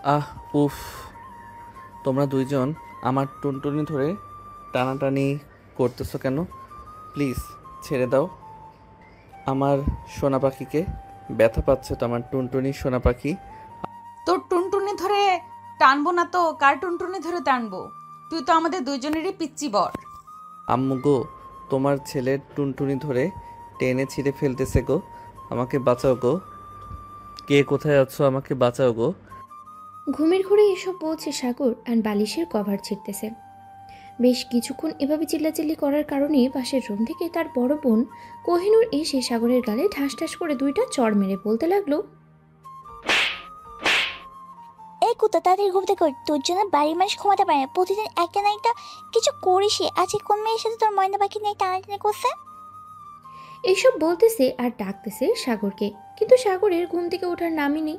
আহ উফ, তোমরা দুইজন আমার টুনটুনি ধরে টানাটানি করতেছো কেন? প্লিজ ছেড়ে দাও আমার সোনা পাখিকে। ব্যথা পাচ্ছে তো আমার টুনটুনি সোনা পাখি। তোর টুনটুনি ধরে টানবো না তো কার টুনটুনি ধরে টানবো? তুই তো আমাদের দুইজনেরই পিচ্চি বর। আম্মু গো, তোমার ছেলের টুনটুনি ধরে টেনে ছিঁড়ে ফেলতেছে গো। আমাকে বাঁচাও গো। কে কোথায় আছো? আমাকে বাঁচাও গো। ঘুমের ঘোরে এসব বলছে সাগর আর বালিশের কভার ছিঁড়তেছে। বেশ কিছুক্ষণ এভাবে চিল্লাচিল্লি করার কারণে পাশের রুম থেকে তার বড় বোন কোহিনূর এসে সাগরের গালে ঠাস ঠাস করে দুইটা চড় মেরে বলতে লাগলো, এই কুত্তা তাড়াতাড়ি ঘুম থেকে ওঠ। তোর জন্য বাড়ির মানুষ ঘুমাতে পারে না, প্রতিদিন একটা না একটা কিছু করিসই। আজকে কোন মেয়ের সাথে তোর ময়না পাখি নিয়ে টানাটানি করছে? এইসব বলতেছে আর ডাকতেছে সাগরকে, কিন্তু সাগরের ঘুম থেকে ওঠার নামই নেই।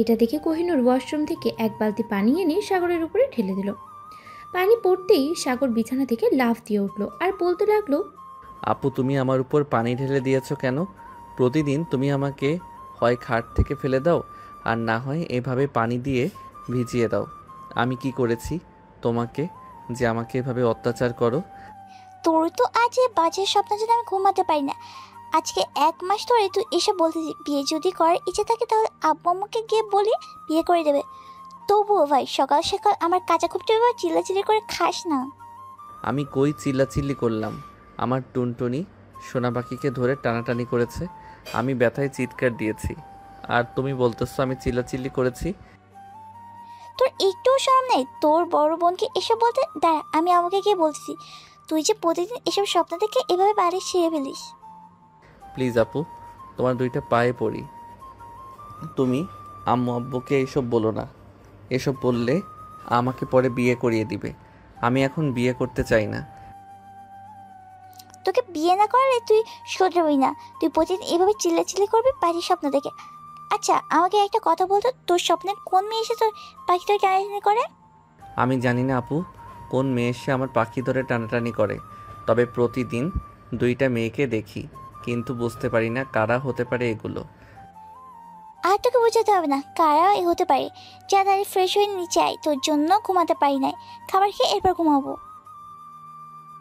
এটা দেখে কোহিনূর ওয়াশরুম থেকে এক বালতি পানি এনে সাগরের উপরে ঢেলে দিল। পানি পড়তেই সাগর বিছানা থেকে লাফ দিয়ে উঠলো আর বলতে লাগলো, আপু, তুমি আমার উপর পানি ঢেলে দিয়েছো কেন? প্রতিদিন তুমি আমাকে হয় খাট থেকে ফেলে দাও, আর না হয় এভাবে পানি দিয়ে ভিজিয়ে দাও। আমি কি করেছি তোমাকে যে আমাকে এভাবে অত্যাচার করো? তোর তো আজ এই বাজে স্বপ্ন যদি আমি ঘুমাতে পারি না। আজকে 1 মাস ধরে তুই এসব বলতেছি, বিয়ে যদি করার ইচ্ছে থাকে তাহলে আব্বু আম্মুকে গিয়ে বলি বিয়ে করে দেবে। তবুও ভাই সকাল সকাল আমার কাঁচা খুঁটতে চিল্লাচিল্লি করে খাস না। আমি কই চিল্লাচিল্লি করলাম? আমার টুনটুনি সোনা পাখিকে ধরে টানাটানি করেছে, আমি ব্যথায় চিৎকার দিয়েছি, আর তুমি বলতেছো আমি চিল্লাচিল্লি করেছি? তোর একটুও শরম নেই তোর বড় বোনকে এসব বলতে? দাঁড়া, আমি আমাকে গিয়ে বলতেছি। তুই যে প্রতিদিন এসব স্বপ্ন দেখে এভাবে বাড়ি ছিঁড়ে ফেলিস। প্লিজ আপু, তোমার দুইটা পায়ে পড়ি। তুমি আম্মু আব্বুকে এইসব বলো না। এসব বললে আমাকে পরে বিয়ে করিয়ে দিবে। আমি এখন বিয়ে করতে চাই না। তোকে বিয়ে না করালে তুই শোধরাবি না। তুই প্রতিদিন এভাবে চিল্লাচিল্লি করবি বাড়ির স্বপ্ন দেখে। আচ্ছা আমাকে একটা কথা বলতো, তোর স্বপ্নের কোন মেয়ে এসে তোর পাখিটা টানাটানি করে? আমি জানি না আপু কোন মেয়ে এসে আমার পাখি ধরে টানাটানি করে, তবে প্রতিদিন দুইটা মেয়েকে দেখি, কিন্তু বুঝতে পারি না কারা হতে পারে এগুলো। আর তোকে বোঝাতে হবে না কারা এ হতে পারে। যা দাঁড়িয়ে ফ্রেশ হয়ে নিচে আয়, তোর জন্য ঘুমাতে পারি নাই। খাবার খেয়ে এরপর ঘুমাবো।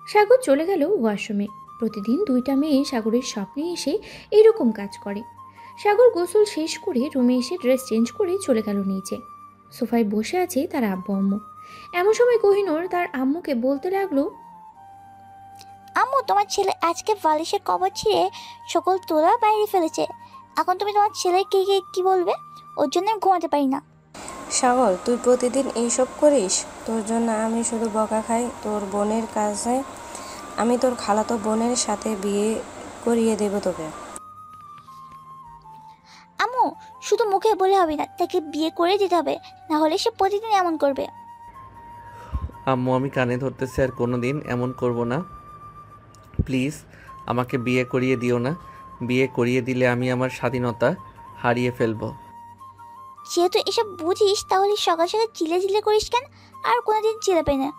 সাগর চলে গেল ওয়াশরুমে। প্রতিদিন দুইটা মেয়ে সাগরের স্বপ্নে এসে এইরকম কাজ করে। সাগর গোসল শেষ করে রুমে এসে ড্রেস চেঞ্জ করে চলে গেল নিচে। সোফায় বসে আছে তার আব্বু আম্মু। এমন সময় কোহিনূর তার আম্মুকে বলতে লাগলো, আম্মু, তোমার ছেলে আজকে বালিশের কভার ছিঁড়ে সকল তোলা বাইরে ফেলেছে। এখন তুমি তোমার ছেলেকে গিয়ে কি বলবে? ওর জন্য আমি ঘুমাতে পারি না। সাগর, তুই প্রতিদিন এইসব করিস? তোর জন্য আমি শুধু বকা খাই। তোর বোনের কাছে আমি তোর খালাতো বোনের সাথে বিয়ে করিয়ে দেব তোকে। আম্মু, শুধু মুখে বলে হবে না, তাকে বিয়ে করে দিতে হবে, না হলে সে প্রতিদিন এমন করবে। আম্মু, আমি কানে ধরতেছি, আর কোনো দিন এমন করব না। প্লিজ আমাকে বিয়ে করিয়ে দিও না। বিয়ে করিয়ে দিলে আমি আমার স্বাধীনতা হারিয়ে ফেলবো। যেহেতু এসব বুঝিস তাহলে সকাল সকাল চিল্লাচিল্লি করিস কেন? আর কোনোদিন চিল্লাবে না।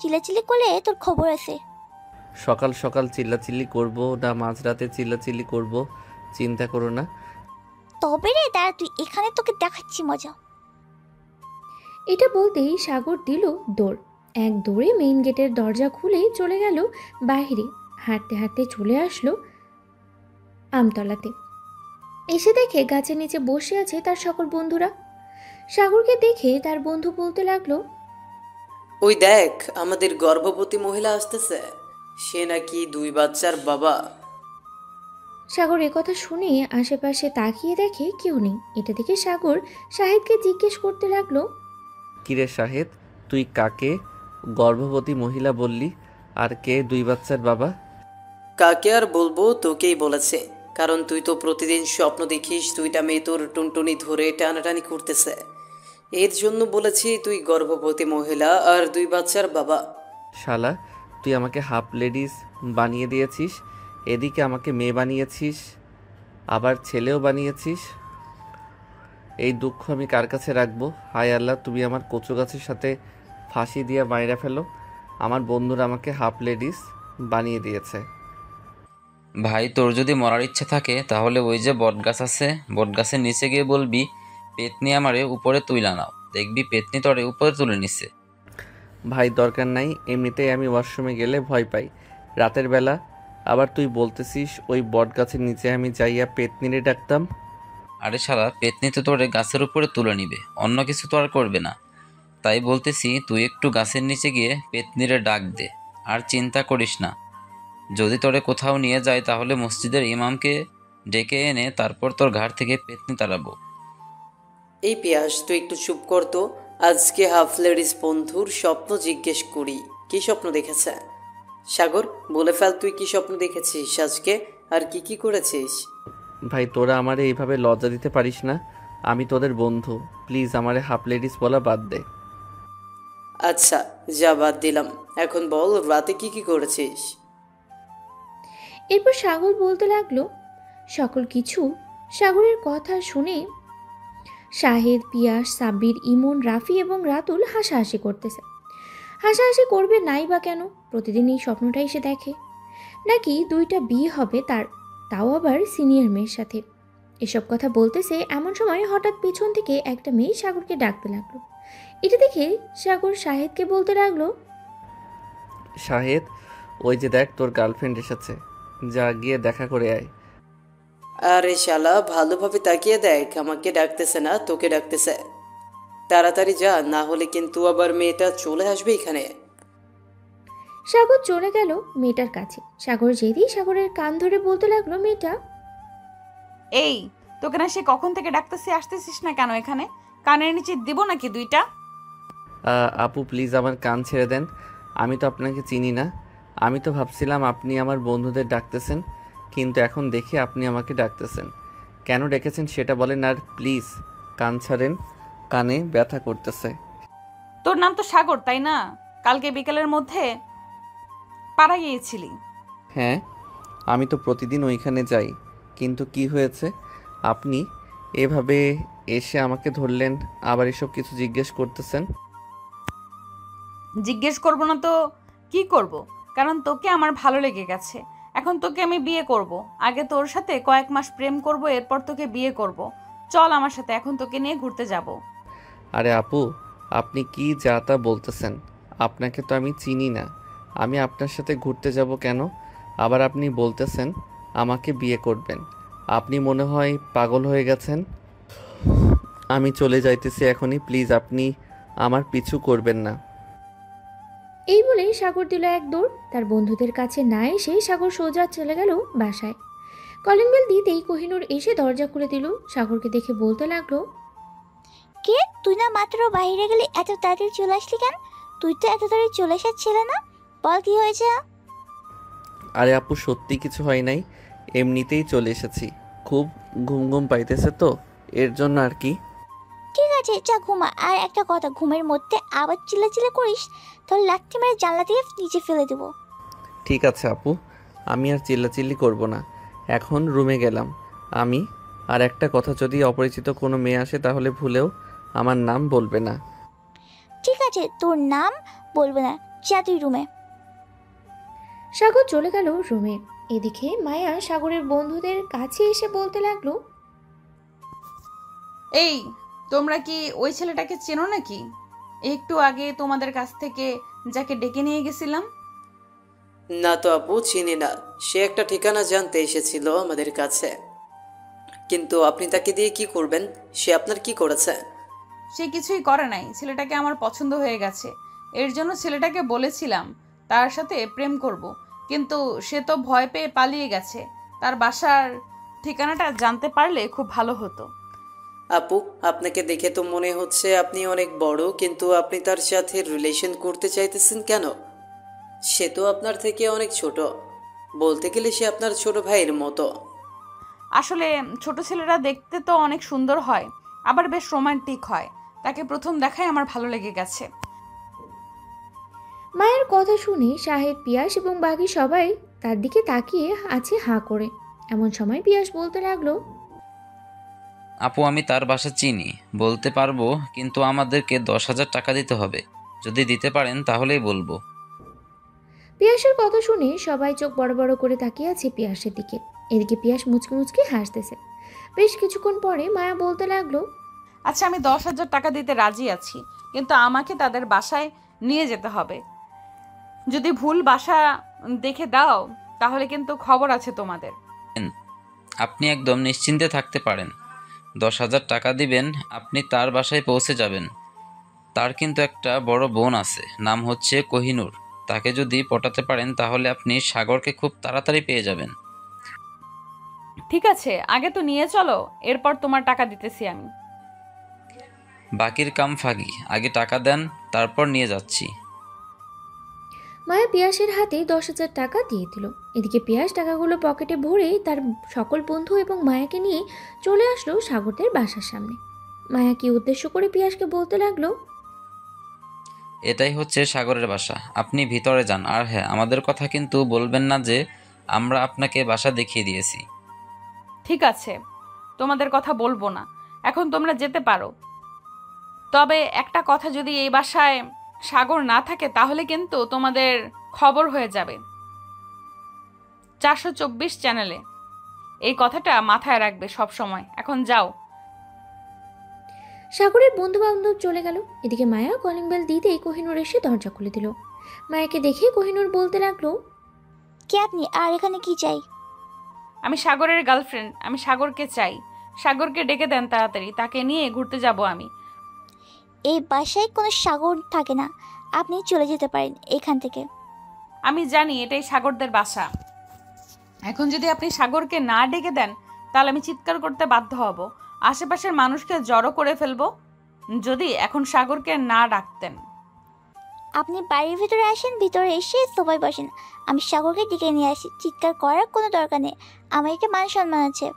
চিল্লাচিল্লি করলে তোর খবর আছে। সকাল সকাল চিল্লাচিল্লি করব না মাঝরাতে চিল্লাচিল্লি করব চিন্তা করো না। তবে রে দাঁড়া, তুই এখানে তোকে দেখাচ্ছি মজা। এটা বলতেই সাগর দিল দৌড়। এক দৌড়ে মেইন গেটের দরজা খুলে চলে গেল বাইরে। হাঁটতে হাঁটতে চলে আসলো আমতলাতে। এসে দেখে গাছের নিচে বসে আছে তার সকল বন্ধুরা। সাগরকে দেখে তার বন্ধু বলতে লাগলো, ওই দেখ, আমাদের গর্ভবতী মহিলা আসতেছে। সে নাকি 2 বাচ্চার বাবা। সাগর একথা শুনে আশেপাশে তাকিয়ে দেখে কেউ নেই। এটা দেখে সাগর শাহিদকে জিজ্ঞেস করতে লাগলো, কিরে শাহেদ, তুই কাকে গর্ভবতী মহিলা বললি? আর কে 2 বাচ্চার বাবা? কাকে আর বলবো, তোকেই বলেছে। কারণ তুই তো প্রতিদিন স্বপ্ন দেখিস 2টা মেয়ে তোর টুনটুনি ধরে টানাটানি করতেছে। এর জন্য বলেছি তুই গর্ভবতী মহিলা আর 2 বাচ্চার বাবা। শালা, তুই আমাকে হাফ লেডিস বানিয়ে দিয়েছিস, এদিকে আমাকে মেয়ে বানিয়েছিস, আবার ছেলেও বানিয়েছিস। এই দুঃখ আমি কার কাছে রাখবো? হায় আল্লাহ, তুমি আমার কচু গাছের সাথে ফাঁসি দিয়ে মাইরা ফেলো। আমার বন্ধুরা আমাকে হাফ লেডিস বানিয়ে দিয়েছে। ভাই, তোর যদি মরার ইচ্ছে থাকে তাহলে ওই যে বটগাছ আছে, বটগাছের নিচে গিয়ে বলবি পেতনি আমারে উপরে তুইলা নাও। দেখবি পেতনি তোরে উপরে তুলে নিছে। ভাই দরকার নাই, এমনিতেই আমি ওয়াশরুমে গেলে ভয় পাই রাতের বেলা। আবার তুই বলতেছিস ওই বট গাছের নিচে আমি যাইয়া পেতনিরে ডাকতাম? আরে শালা, পেতনি তো তোরে গাছের উপরে তুলে নিবে, অন্য কিছু তো আর করবে না। তাই বলতেছি তুই একটু গাছের নিচে গিয়ে পেতনিরে ডাক দে। আর চিন্তা করিস না, যদি তোরে কোথাও নিয়ে যায় তাহলে মসজিদের ইমামকে ডেকে এনে তারপর তোর ঘাড় থেকে পেতনি তাড়াবো। এই পিয়াস, তুই একটু চুপ কর তো। আজকে হাফ লেডিস বন্ধুর স্বপ্ন জিজ্ঞেস করি, কি স্বপ্ন দেখেছে? সাগর, বলে ফেল তুই কি স্বপ্ন দেখেছিস আজকে, আর কি কি করেছিস? ভাই তোরা আমারে এইভাবে লজ্জা দিতে পারিস না, আমি তোদের বন্ধু। প্লিজ আমারে হাফ লেডিস বলা বাদ দে। আচ্ছা, যা বাদ দিলাম। এখন বল রাতে কি কি করেছিস? এরপর সাগর বলতে লাগলো সকল কিছু। সাগরের কথা শুনে শাহেদ, পিয়াস, সাব্বির, ইমন, রাফি এবং রাতুল হাসাহাসি করতেছে। হাসাহাসি করবে নাই বা কেন? প্রতিদিন এই স্বপ্নটাই সে দেখে। নাকি 2টা বিয়ে হবে তার, তাও আবার সিনিয়র মেয়ের সাথে। এসব কথা বলতেছে এমন সময় হঠাৎ পেছন থেকে একটা মেয়ে সাগরকে ডাকতে লাগলো। এটা দেখে সাগর শাহেদকে বলতে লাগলো, শাহেদ, ওই যে দেখ তোর গার্লফ্রেন্ড এসেছে, যা গিয়ে দেখা করে আয়। আরে শালা, ভালোভাবে তাকিয়ে দেখ, আমাকে ডাকতেছে না, তোকে ডাকতেছে। তাড়াতাড়ি যা, না হলে কিন্তু আবার মেয়েটা চলে আসবে এখানে। সাগর চলে গেল মেয়েটার কাছে। সাগর যেতেই সাগরের কান ধরে বলতে লাগলো মেয়েটা, এই, তোকে না সে কখন থেকে ডাকতেছি, আসতেছিস না কেন এখানে? কানের নিচে দিব নাকি 2টা? আপু প্লিজ আমার কান ছেড়ে দেন, আমি তো আপনাকে চিনি না। আমি তো ভাবছিলাম আপনি আমার বন্ধুদের ডাকতেছেন, কিন্তু এখন দেখি আপনি আমাকে ডাকতেছেন। কেন ডেকেছেন সেটা বলেন, আর প্লিজ কান ছাড়েন, কানে ব্যথা করতেছে। তোর নাম তো সাগর, তাই না? কালকে বিকেলের মধ্যে পাড়া গিয়েছিলি। হ্যাঁ, আমি তো প্রতিদিন ওইখানে যাই, কিন্তু কি হয়েছে? আপনি এভাবে এসে আমাকে ধরলেন, আবার এসব কিছু জিজ্ঞেস করতেছেন। জিজ্ঞেস করব না তো কি করব? কারণ তোকে আমার ভালো লেগে গেছে। এখন তোকে আমি বিয়ে করব। আগে তোর সাথে কয়েক মাস প্রেম করব, এরপর তোকে বিয়ে করব। চল আমার সাথে, এখন তোকে নিয়ে ঘুরতে যাব। আরে আপু, আপনি কি যা তা বলতেছেন? আপনাকে তো আমি চিনি না, আমি আপনার সাথে ঘুরতে যাব কেন? আবার আপনি বলতেছেন আমাকে বিয়ে করবেন। আপনি মনে হয় পাগল হয়ে গেছেন। আমি চলে যাইতেছি এখনই, প্লিজ আপনি আমার পিছু করবেন না। এই বলে সাগর দিল এক দৌড়। তার বন্ধুদের কাছে না এসে সাগর সোজা চলে গেল বাসায়। কলিং বেল দিতেই কোহিনূর এসে দরজা খুলে দিল। সাগরকে দেখে বলতে লাগলো, কে তুই? না মাত্র বাইরে গেলি, এত তাড়াতাড়ি চলে আসলি কেন? তুই তো এত তাড়াতাড়ি চলে আসার ছেলে না। বল কি হয়েছে? আরে আপু সত্যি কিছু হয় নাই, এমনিতেই চলে এসেছি। খুব ঘুম ঘুম পাইতেছে তো, এর জন্য আর কি। ঠিক আছে, যা ঘুমা। আর একটা কথা, ঘুমের মধ্যে আবার চিল্লাচিল্লি করিস, তোর লাঠি মেরে জানলা দিয়ে নিচে ফেলে দেবো। ঠিক আছে আপু, আমি আর চিল্লাচিল্লি করব না, এখন রুমে গেলাম আমি। আর একটা কথা, যদি অপরিচিত কোনো মেয়ে আসে তাহলে ভুলেও আমার নাম বলবে না। ঠিক আছে, তোর নাম বলবো না, যা তুই রুমে। সাগর চলে গেল রুমে। এদিকে মায়া সাগরের বন্ধুদের কাছে এসে বলতে লাগলো, এই, তোমরা কি ওই ছেলেটাকে চেনো নাকি? একটু আগে তোমাদের কাছ থেকে যাকে ডেকে নিয়ে গেছিলাম। না তো আপু, চিনি না। সে একটা ঠিকানা জানতে এসেছিল আমাদের কাছে, কিন্তু আপনি তাকে দিয়ে কি করবেন? সে আপনার কি করেছে? সে কিছুই করে নাই, ছেলেটাকে আমার পছন্দ হয়ে গেছে। এর জন্য ছেলেটাকে বলেছিলাম তার সাথে প্রেম করব, কিন্তু সে তো ভয় পেয়ে পালিয়ে গেছে। তার বাসার ঠিকানাটা জানতে পারলে খুব ভালো হতো। আপু, আপনাকে দেখে তো মনে হচ্ছে আপনি অনেক বড়, কিন্তু আপনি তার সাথে রিলেশন করতে চাইতেছেন কেন? সে তো আপনার থেকে অনেক ছোট, বলতে গেলে সে আপনার ছোট ভাইয়ের মতো। আসলে ছোট ছেলেরা দেখতে তো অনেক সুন্দর হয়, আবার বেশ রোমান্টিক হয়। তাকে প্রথম দেখায় আমার ভালো লেগে গেছে। মায়ের কথা শুনে শাহেদ, পিয়াস এবং বাকি সবাই তার দিকে তাকিয়ে আছে হাঁ করে। এমন সময় পিয়াস বলতে লাগলো, আপু আমি তার বাসা চিনি, বলতে পারবো, কিন্তু আমাদেরকে 10,000 টাকা দিতে হবে। যদি দিতে পারেন তাহলেই বলবো। পিয়াসের কথা শুনে সবাই চোখ বড় বড় করে তাকিয়ে আছে পিয়াসের দিকে। এদিকে পিয়াস মুচকি মুচকি হাসতেছে। বেশ কিছুক্ষণ পরে মায়া বলতে লাগলো, আচ্ছা, আমি 10,000 টাকা দিতে রাজি আছি, কিন্তু আমাকে তাদের বাসায় নিয়ে যেতে হবে। যদি ভুল বাসা দেখে দাও তাহলে কিন্তু খবর আছে তোমাদের। আপনি একদম নিশ্চিন্তে থাকতে পারেন। 10,000 টাকা দিবেন, আপনি তার বাসায় পৌঁছে যাবেন। তার কিন্তু একটা বড় বোন আছে, নাম হচ্ছে কোহিনূর। তাকে যদি পটাতে পারেন তাহলে আপনি সাগরকে খুব তাড়াতাড়ি পেয়ে যাবেন। ঠিক আছে, আগে তো নিয়ে চলো, এরপর তোমার টাকা দিতেছি আমি। বাকির কাম ফাঁকি, আগে টাকা দেন, তারপর নিয়ে যাচ্ছি। মায়া পিয়াসের হাতে 10,000 টাকা দিয়ে দিল। এদিকে পিয়াস টাকাগুলো পকেটে ভরে তার সকল বন্ধু এবং মায়াকে নিয়ে চলে আসলো সাগরদের বাসার সামনে। মায়া কি উদ্দেশ্য করে পিয়াসকে বলতে লাগলো, এটাই হচ্ছে সাগরের বাসা, আপনি ভিতরে যান। আর হ্যাঁ, আমাদের কথা কিন্তু বলবেন না যে আমরা আপনাকে বাসা দেখিয়ে দিয়েছি। ঠিক আছে, তোমাদের কথা বলবো না, এখন তোমরা যেতে পারো। তবে একটা কথা, যদি এই বাসায় সাগর না থাকে তাহলে কিন্তু তোমাদের খবর হয়ে যাবে 424 চ্যানেলে। এই কথাটা মাথায় রাখবে সব সময়। এখন যাও। সাগরের বন্ধু বান্ধব চলে গেল। এদিকে মায়া কলিং বেল দিতেই কোহিনূর এসে দরজা খুলে দিল। মায়াকে দেখে কোহিনূর বলতে লাগলো, কে আপনি আর এখানে কি চাই? আমি সাগরের গার্লফ্রেন্ড, আমি সাগরকে চাই। সাগরকে ডেকে দেন তাড়াতাড়ি, তাকে নিয়ে ঘুরতে যাব আমি। এই বাসায় কোনো সাগর থাকে না, আপনি চলে যেতে পারেন এখান থেকে। আমি জানি এটাই সাগরদের বাসা। এখন যদি আপনি সাগরকে না ডেকে দেন তাহলে আমি চিৎকার করতে বাধ্য হব, আশেপাশের মানুষকে জড়ো করে ফেলবো। যদি এখন সাগরকে না ডাকতেন। আপনি বাড়ির ভিতরে আসেন, ভিতরে এসে সোফায় বসেন, আমি সাগরকে ডেকে নিয়ে আসি। চিৎকার করার কোনো দরকার নেই, আমার একটা মান সম্মান আছে।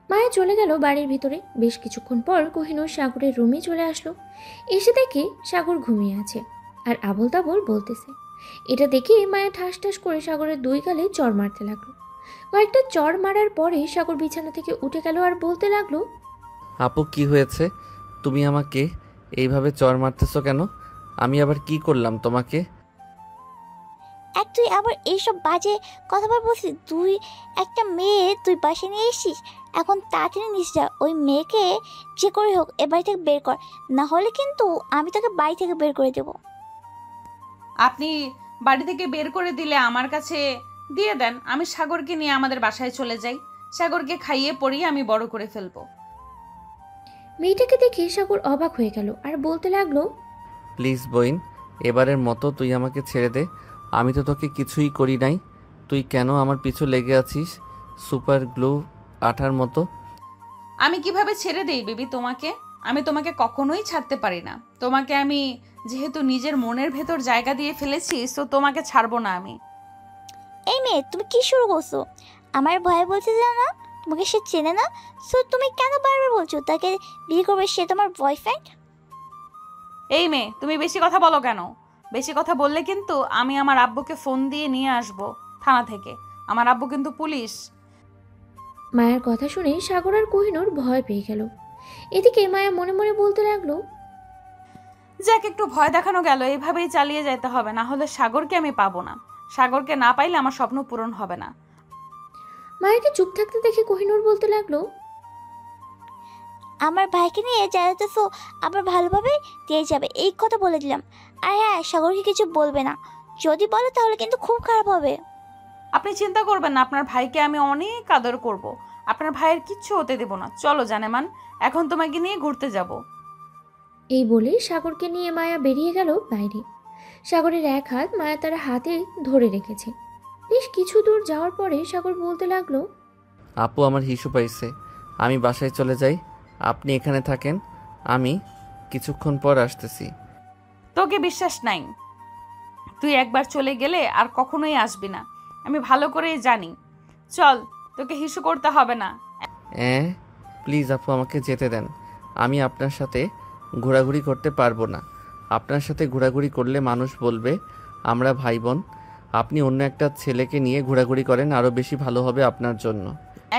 মায়া চলে গেল বাড়ির ভিতরে। বেশ কিছুক্ষণ পর কোহিনূর সাগরের রুমে চলে আসলো। এসে দেখে সাগর ঘুমিয়ে আছে আর আবোল তাবোল বলতেছে। এটা দেখে মায়া ঠাস ঠাস করে সাগরের 2 গালে চড় মারতে লাগলো। কয়েকটা চড় মারার পরে সাগর বিছানা থেকে উঠে গেল আর বলতে লাগলো, আপু কি হয়েছে? তুমি আমাকে এইভাবে চড় মারতেছো কেন? আমি আবার কি করলাম তোমাকে? তুই আবার এইসব বাজে কথাবার বলছিস? তুই একটা মেয়ে তুই বাসায় নিয়ে এসছিস, এখন তাড়াতাড়ি নিস যা। ওই মেয়েকে যে করে হোক এ বাড়ি থেকে বের কর, না হলে কিন্তু আমি তোকে বাড়ি থেকে বের করে দেবো। আপনি বাড়ি থেকে বের করে দিলে আমার কাছে দিয়ে দেন, আমি সাগরকে নিয়ে আমাদের বাসায় চলে যাই। সাগরকে খাইয়ে পরিয়ে আমি বড় করে ফেলবো। মেয়েটাকে দেখে সাগর অবাক হয়ে গেল আর বলতে লাগলো, প্লিজ বইন, এবারের মতো তুই আমাকে ছেড়ে দে। আমি তো তোকে কিছুই করি নাই। তুই কেন আমার পিছু লেগে আছিস সুপার গ্লু আঠার মতো? আমি কিভাবে ছেড়ে দেই বেবি তোমাকে? আমি তোমাকে কখনোই ছাড়তে পারি না। তোমাকে আমি যেহেতু নিজের মনের ভেতর জায়গা দিয়ে ফেলেছি, তো তোমাকে ছাড়বো না আমি। এই মেয়ে তুমি কি শুরু করছো? আমার ভয়ে বলছে যে না, তোমাকে সে চেনে না, সো তুমি কেন বারবার বলছো তাকে বিয়ে করবে, সে তোমার বয়ফ্রেন্ড? এই মেয়ে, তুমি বেশি কথা বলো কেন? বেশি কথা বললে কিন্তু আমি আমার আব্বুকে ফোন দিয়ে নিয়ে আসবো থানা থেকে। আমার আব্বু কিন্তু পুলিশ। মায়ের কথা শুনে সাগর আর কোহিনূর ভয় পেয়ে গেল। এদিকে মায়া মনে মনে বলতে লাগলো, যাক, একটু ভয় দেখানো গেল, এইভাবেই চালিয়ে যেতে হবে, না হলে সাগরকে আমি পাবো না। সাগরকে না পাইলে আমার স্বপ্ন পূরণ হবে না। মায়াকে চুপ থাকতে দেখে কোহিনূর বলতে লাগলো, আমার ভাইকে নিয়ে যাইতেছো, আবার ভালোভাবে দিয়ে যাবে, এই কথা বলে দিলাম। আর হ্যাঁ, সাগরকে কিছু বলবে না, যদি বলে তাহলে কিন্তু খুব খারাপ হবে। আপনি চিন্তা করবেন না, আপনার ভাইকে আমি অনেক আদর করব। আপনার ভাইয়ের কিচ্ছু হতে দেব না। চলো জানেমান, এখন তোমাকে নিয়ে ঘুরতে যাব। এই বলে সাগরকে নিয়ে মায়া বেরিয়ে গেল বাইরে। সাগরের এক হাত মায়া তার হাতে ধরে রেখেছে। বেশ কিছু দূর যাওয়ার পরে সাগর বলতে লাগলো, আপু আমার হিসু পাইছে, আমি বাসায় চলে যাই। আপনি এখানে থাকেন, আমি কিছুক্ষণ পর আসতেছি। তোকে বিশ্বাস নাই। তুই একবার চলে গেলে আর কখনোই আসবি না, আমি ভালো করেই জানি। চল, তোকে হিসু করতে হবে না। প্লিজ আপু আমাকে যেতে দেন। আমি আপনার সাথে ঘোরাঘুরি করতে পারবো না। আপনার সাথে ঘোরাঘুরি করলে মানুষ বলবে আমরা ভাই বোন। আপনি অন্য একটা ছেলেকে নিয়ে ঘোরাঘুরি করেন, আরও বেশি ভালো হবে আপনার জন্য।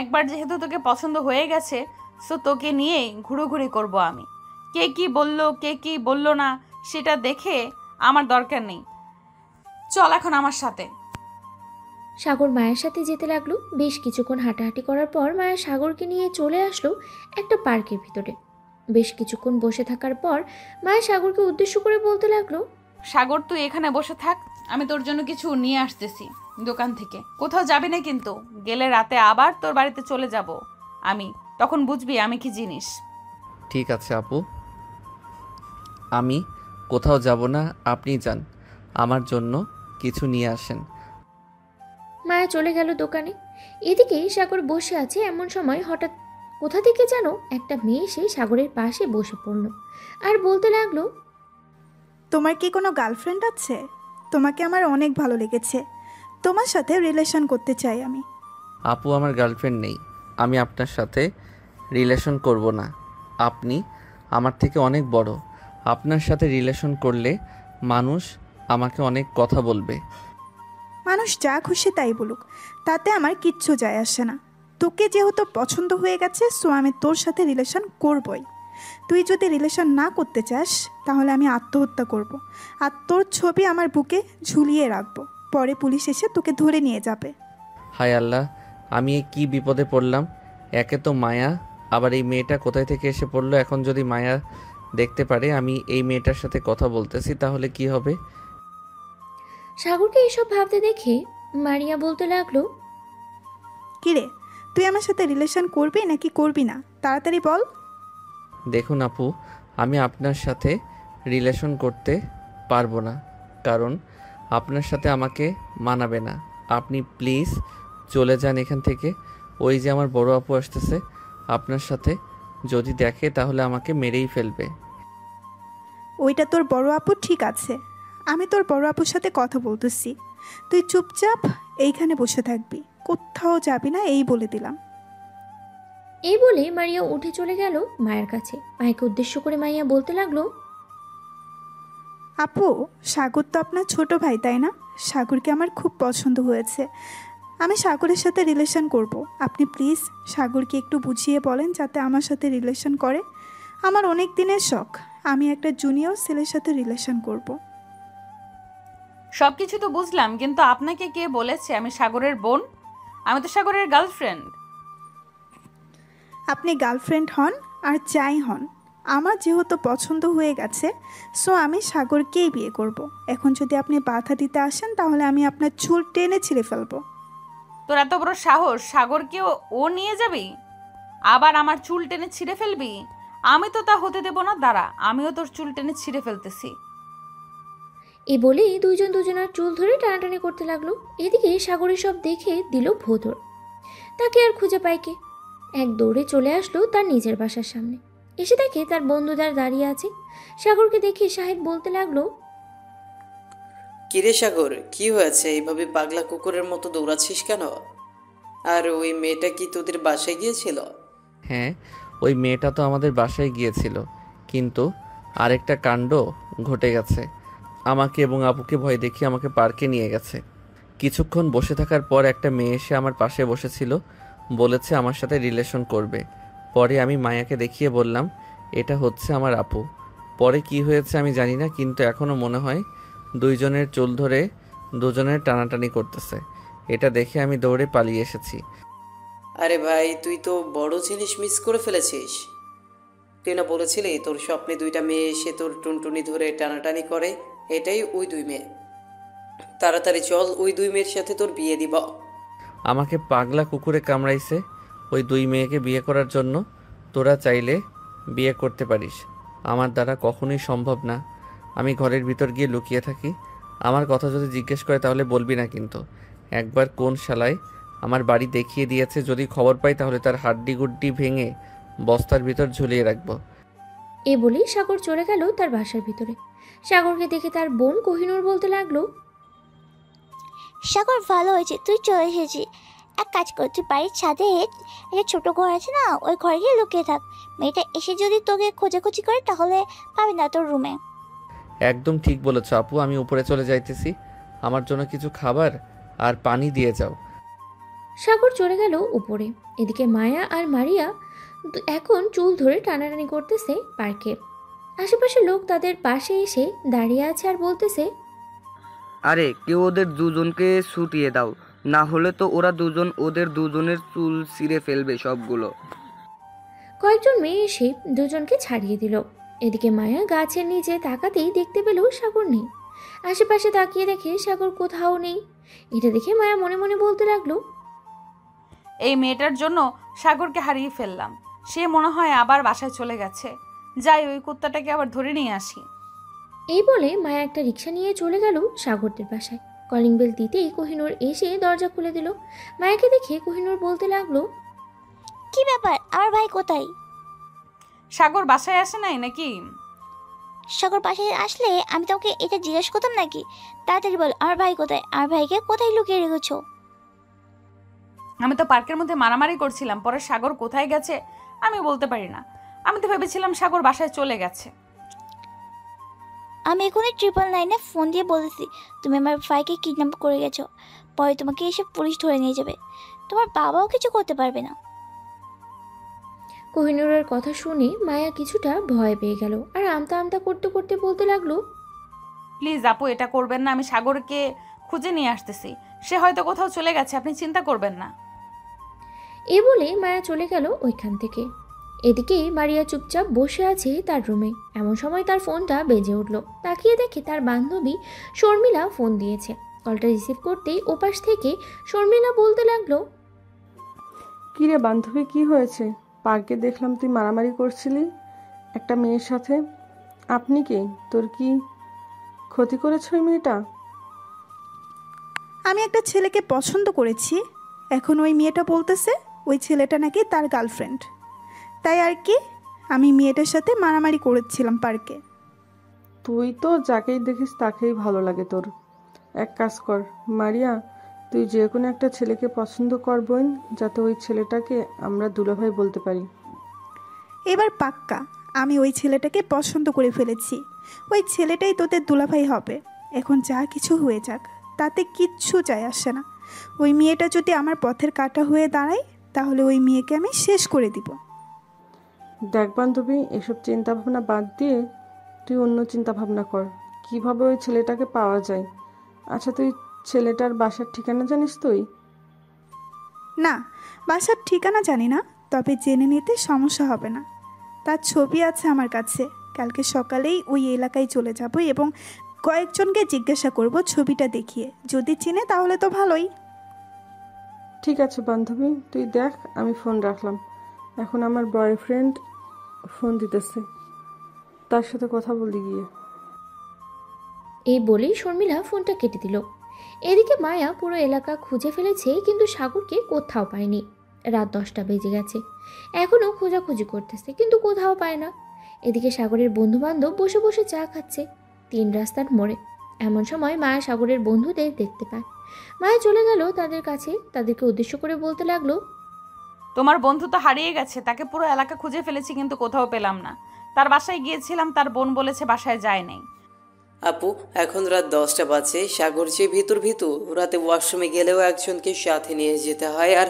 একবার যেহেতু তোকে পছন্দ হয়ে গেছে, সো তোকে নিয়েই ঘুরোঘুরি করব আমি। কে কি বললো কে কি বললো না সেটা দেখে আমার দরকার নেই। চল এখন আমার সাথে। সাগর মায়ের সাথে যেতে লাগলো। বেশ কিছুক্ষণ হাঁটাহাঁটি করার পর মায়া সাগরকে নিয়ে চলে আসলো একটা পার্কের ভিতরে। বেশ কিছুক্ষণ বসে থাকার পর মায়া সাগরকে উদ্দেশ্য করে বলতে লাগলো, সাগর, তুই এখানে বসে থাক, আমি তোর জন্য কিছু নিয়ে আসতেছি দোকান থেকে। কোথাও যাবি না কিন্তু, গেলে রাতে আবার তোর বাড়িতে চলে যাব আমি, তখন বুঝবি আমি কি জিনিস। ঠিক আছে আপু, আমি কোথাও যাব না, আপনি যান, আমার জন্য কিছু নিয়ে আসেন। মায়া চলে গেল দোকানে। এদিকে সাগর বসে আছে। এমন সময় হঠাৎ কোথা থেকে যেন একটা মেয়ে এসে সাগরের পাশে বসে পড়ল আর বলতে লাগলো, তোমার কি কোনো গার্লফ্রেন্ড আছে? তোমাকে আমার অনেক ভালো লেগেছে, তোমার সাথে রিলেশন করতে চাই আমি। আপু, আমার গার্লফ্রেন্ড নেই, আমি আপনার সাথে রিলেশন করব না। আপনি আমার থেকে অনেক বড়, আপনার সাথে রিলেশন করলে মানুষ আমাকে অনেক কথা বলবে। মানুষ যা খুশি তাই বলুক, তাতে আমার কিচ্ছু যায় আসে না। তোকে যেহেতু পছন্দ হয়ে গেছে, সো আমি তোর সাথে রিলেশন করবই। তুই যদি রিলেশন না করতে চাস তাহলে আমি আত্মহত্যা করব, আর তোর ছবি আমার বুকে ঝুলিয়ে রাখবো। পরে পুলিশ এসে তোকে ধরে নিয়ে যাবে। হায় আল্লাহ, আমি এ কী বিপদে পড়লাম। একে তো মায়া, আবার এই মেয়েটা কোথায় থেকে এসে পড়লো। এখন যদি মায়া দেখতে পারে আমি এই মেয়েটার সাথে কথা বলতেছি, তাহলে কি হবে? সাগরকে এসব ভাবতে দেখে মারিয়া বলতে লাগলো, কিরে, তুই আমার সাথে রিলেশন করবি নাকি করবি না? তাড়াতাড়ি বল। দেখুন আপু, আমি আপনার সাথে রিলেশন করতে পারবো না, কারণ আপনার সাথে আমাকে মানাবে না। আপনি প্লিজ চলে যান এখান থেকে। ওই যে আমার বড় আপু আসতেছে, আপনার সাথে যদি দেখে তাহলে আমাকে মেরেই ফেলবে। ওইটা তোর বড় আপু? ঠিক আছে, আমি তোর বড় আপুর সাথে কথা বলতেছি। তুই চুপচাপ এইখানে বসে থাকবি, কোথাও যাবি না, এই বলে দিলাম। এই বলে মারিয়া উঠে চলে গেল মায়ের কাছে। মায়েকে উদ্দেশ্য করে মাইয়া বলতে লাগলো, আপু, সাগর তো আপনার ছোট ভাই, তাই না? সাগরকে আমার খুব পছন্দ হয়েছে, আমি সাগরের সাথে রিলেশন করব। আপনি প্লিজ সাগরকে একটু বুঝিয়ে বলেন যাতে আমার সাথে রিলেশন করে। আমার অনেক দিনের শখ, আমি একটা জুনিয়র ছেলের সাথে রিলেশন করব। সব কিছু তো বুঝলাম, কিন্তু আপনাকে কে বলেছে আমি সাগরের বোন? আমি তো সাগরের গার্লফ্রেন্ড। আপনি গার্লফ্রেন্ড হন আর যাই হন, আমার যেহেতু পছন্দ হয়ে গেছে, সো আমি সাগরকেই বিয়ে করব। এখন যদি আপনি বাধা দিতে আসেন তাহলে আমি আপনার চুল টেনে ছিঁড়ে ফেলবো। তোর এত বড় সাহস, সাগরকে ও নিয়ে যাবি, আবার আমার চুল টেনে ছিঁড়ে ফেলবি? আমি তো তা হতে দেব না, দাঁড়া, আমিও তোর চুল টেনে ছিঁড়ে ফেলতেছি। এই বলেই দুইজন দুজনার চুল ধরে টানাটানি করতে লাগলো। এদিকে সাগরের সব দেখে দিল ভোঁদর। তাকে আর খুঁজে পায় কে? এক দৌড়ে চলে আসলো তার নিজের বাসার সামনে। এসে দেখে তার বন্ধুদার দাঁড়িয়ে আছে। সাগরকে দেখে শাহিদ বলতে লাগলো, কিরে সাগর, কি হয়েছে? এইভাবে পাগলা কুকুরের মতো দৌড়াচ্ছিস কেন? আর ওই মেয়েটা কি তোদের বাসায় গিয়েছিল? হ্যাঁ, ওই মেয়েটা তো আমাদের বাসায় গিয়েছিল, কিন্তু আরেকটা কাণ্ড ঘটে গেছে। আমাকে এবং আপুকে ভয় দেখিয়ে আমাকে পার্কে নিয়ে গেছে। কিছুক্ষণ বসে থাকার পর একটা মেয়ে এসে আমার পাশে বসেছিল, বলেছে আমার সাথে রিলেশন করবে। পরে আমি মায়াকে দেখিয়ে বললাম এটা হচ্ছে আমার আপু। পরে কি হয়েছে আমি জানি না, কিন্তু এখনও মনে হয় দুইজনের চুল ধরে দুজনের টানাটানি করতেছে। এটা দেখে আমি দৌড়ে পালিয়ে এসেছি। আরে ভাই, তুই তো বড় জিনিস মিস করে ফেলেছিস। তুই না বলেছিলি তোর স্বপ্নে দুইটা মেয়ে এসে তোর টুনটুনি ধরে টানাটানি করে? এটাই ওই দুই মেয়ে। তাড়াতাড়ি চল, ওই দুই মেয়ের সাথে তোর বিয়ে দিব। আমাকে পাগলা কুকুরে কামড়াইছে ওই দুই মেয়েকে বিয়ে করার জন্য। তোরা চাইলে বিয়ে করতে পারিস, আমার দ্বারা কখনোই সম্ভব না। আমি ঘরের ভিতর গিয়ে লুকিয়ে থাকি। আমার কথা যদি জিজ্ঞেস করে তাহলে বলবি না কিন্তু। একবার কোন শালায় আমার বাড়ি দেখিয়ে দিয়েছে, যদি খবর পাই তাহলে তার হাড্ডি গুড্ডি ভেঙে বস্তার ভিতর ঝুলিয়ে রাখবো। এ বলেই সাগর চলে গেল তার বাসার ভিতরে। সাগরকে দেখে তার বোন কোহিনূর বলতে লাগলো, সাগর, ভালো হয়েছে তুই চলে এসেছি। এক কাজ কর, তুই বাড়ির ছাদে একটা ছোটো ঘর আছে না, ওই ঘরে গিয়ে লুকিয়ে থাক। মেয়েটা এসে যদি তোকে খোঁজাখুঁজি করে তাহলে পাবি না তোর রুমে। একদম ঠিক বলেছ আপু, আমি উপরে চলে যাইতেছি। আমার জন্য কিছু খাবার আর পানি দিয়ে যাও। সাগর চলে গেল উপরে। এদিকে মায়া আর মারিয়া এখন চুল ধরে টানাটানি করতেছে পার্কে। আশেপাশে লোক তাদের পাশে এসে দাঁড়িয়ে আছে আর বলতেছে, আরে কেউ ওদের দুজনকে ছুটিয়ে দাও, না হলে তো ওরা দুজন ওদের দুজনের চুল ছিঁড়ে ফেলবে সবগুলো। কয়েকজন মেয়ে এসে দুজনকে ছাড়িয়ে দিল। এদিকে মায়া গাছের নিচে তাকাতেই দেখতে পেল সাগর নেই। আশেপাশে তাকিয়ে দেখে সাগর কোথাও নেই। এটা দেখে মায়া মনে মনে বলতে লাগলো, এই মেয়েটার জন্য সাগরকে হারিয়ে ফেললাম। সে মনে হয় আবার বাসায় চলে গেছে। যাই, ওই কুত্তাটাকে আবার ধরে নিয়ে আসি। এই বলে মায়া একটা রিক্সা নিয়ে চলে গেল সাগরদের বাসায়। কলিং বেল দিতেই কোহিনূর এসে দরজা খুলে দিল। মায়াকে দেখে কোহিনূর বলতে লাগলো, কি ব্যাপার, আমার ভাই কোথায়? সাগর বাসায় আসে নাই নাকি? সাগর পাশে আসলে আমি তোকে এটা জিজ্ঞেস করতাম নাকি? তাড়াতাড়ি বল, আমার ভাই কোথায়? আমার ভাইকে কোথায় লুকিয়ে রেখেছো? আমি তো পার্কের মধ্যে মারামারি করছিলাম, পরে সাগর কোথায় গেছে আমি বলতে পারি না। আমি তো ভেবেছিলাম সাগর বাসায় চলে গেছে। আমি এখনই 999-এ ফোন দিয়ে বলেছি তুমি আমার ভাইকে কিডন্যাপ করে গেছো। পরে তোমাকে এসে পুলিশ ধরে নিয়ে যাবে। তোমার বাবাও কিছু করতে পারবে না। কোহিনূরের কথা শুনে মায়া কিছুটা ভয় পেয়ে গেল আর আমতা আমতা করতে করতে বলতে লাগলো, প্লিজ আপু, এটা করবেন না। আমি সাগরকে খুঁজে নিয়ে আসতেছি। সে হয়তো কোথাও চলে গেছে, আপনি চিন্তা করবেন না। এ বলে মায়া চলে গেল ওইখান থেকে। এদিকে মারিয়া চুপচাপ বসে আছে তার রুমে। এমন সময় তার ফোনটা বেজে উঠল। তাকিয়ে দেখে তার বান্ধবী শর্মিলা ফোন দিয়েছে। কলটা রিসিভ করতেই ওপাশ থেকে শর্মিলা বলতে লাগলো, কী রে বান্ধবী, কি হয়েছে? পার্কে দেখলাম তুই মারামারি করছিলি একটা মেয়ের সাথে। আপনি কে? তোর কি ক্ষতি করেছে ওই মেয়েটা? আমি একটা ছেলেকে পছন্দ করেছি। এখন ওই মেয়েটা বলতেছে ওই ছেলেটা নাকি তার গার্লফ্রেন্ড। তাই আর কি, আমি মেয়েটার সাথে মারামারি করেছিলাম পার্কে। তুই তো যাকেই দেখিস তাকেই ভালো লাগে তোর। এক কাজ কর মারিয়া, তুই যে কোনো একটা ছেলেকে পছন্দ কর বোন, যাতে ওই ছেলেটাকে আমরা দুলাভাই বলতে পারি। এবার পাক্কা আমি ওই ছেলেটাকে পছন্দ করে ফেলেছি। ওই ছেলেটাই তোদের দুলাভাই হবে। এখন যা কিছু হয়ে যাক, তাতে কিচ্ছু যায় আসে না। ওই মেয়েটা যদি আমার পথের কাঁটা হয়ে দাঁড়ায়, তাহলে ওই মেয়েকে আমি শেষ করে দিব। দেখ বান্ধবী, এসব চিন্তাভাবনা বাদ দিয়ে তুই অন্য চিন্তাভাবনা কর, কিভাবে ওই ছেলেটাকে পাওয়া যায়। আচ্ছা, তুই ছেলেটার বাসার ঠিকানা জানিস? তুই না, বাসার ঠিকানা জানি না, তবে জেনে নিতে সমস্যা হবে না। তার ছবি আছে আমার কাছে। কালকে সকালেই ওই এলাকায় চলে যাব এবং কয়েকজনকে জিজ্ঞাসা করব ছবিটা দেখিয়ে। যদি চিনে তাহলে তো ভালোই। ঠিক আছে বান্ধবী, তুই দেখ। আমি ফোন রাখলাম। এখন আমার বয়ফ্রেন্ড ফোন দিতেছে, তার সাথে কথা বলতে গিয়ে। এই বলেই শর্মিলা ফোনটা কেটে দিল। এদিকে মায়া পুরো এলাকা খুঁজে ফেলেছে, কিন্তু সাগরকে কোথাও পায়নি। রাত 10টা বেজে গেছে। এখনও খোঁজাখুঁজি করতেছে, কিন্তু কোথাও পায় না। এদিকে সাগরের বন্ধুবান্ধব বসে বসে চা খাচ্ছে 3 রাস্তার মোড়ে। এমন সময় মায়া সাগরের বন্ধুদের দেখতে পায়। মায়া চলে গেল তাদের কাছে। তাদেরকে উদ্দেশ্য করে বলতে লাগলো, তোমার বন্ধু তো হারিয়ে গেছে। তাকে পুরো এলাকা খুঁজে ফেলেছি, কিন্তু কোথাও পেলাম না। তার বাসায় গিয়েছিলাম, তার বোন বলেছে বাসায় যায় নাই। আপু, এখন রাত 10টা বাজে। সাগর যে ভিতর রাতে ওয়াশরুমে গেলেও একজনকে সাথে নিয়ে যেতে হয়, আর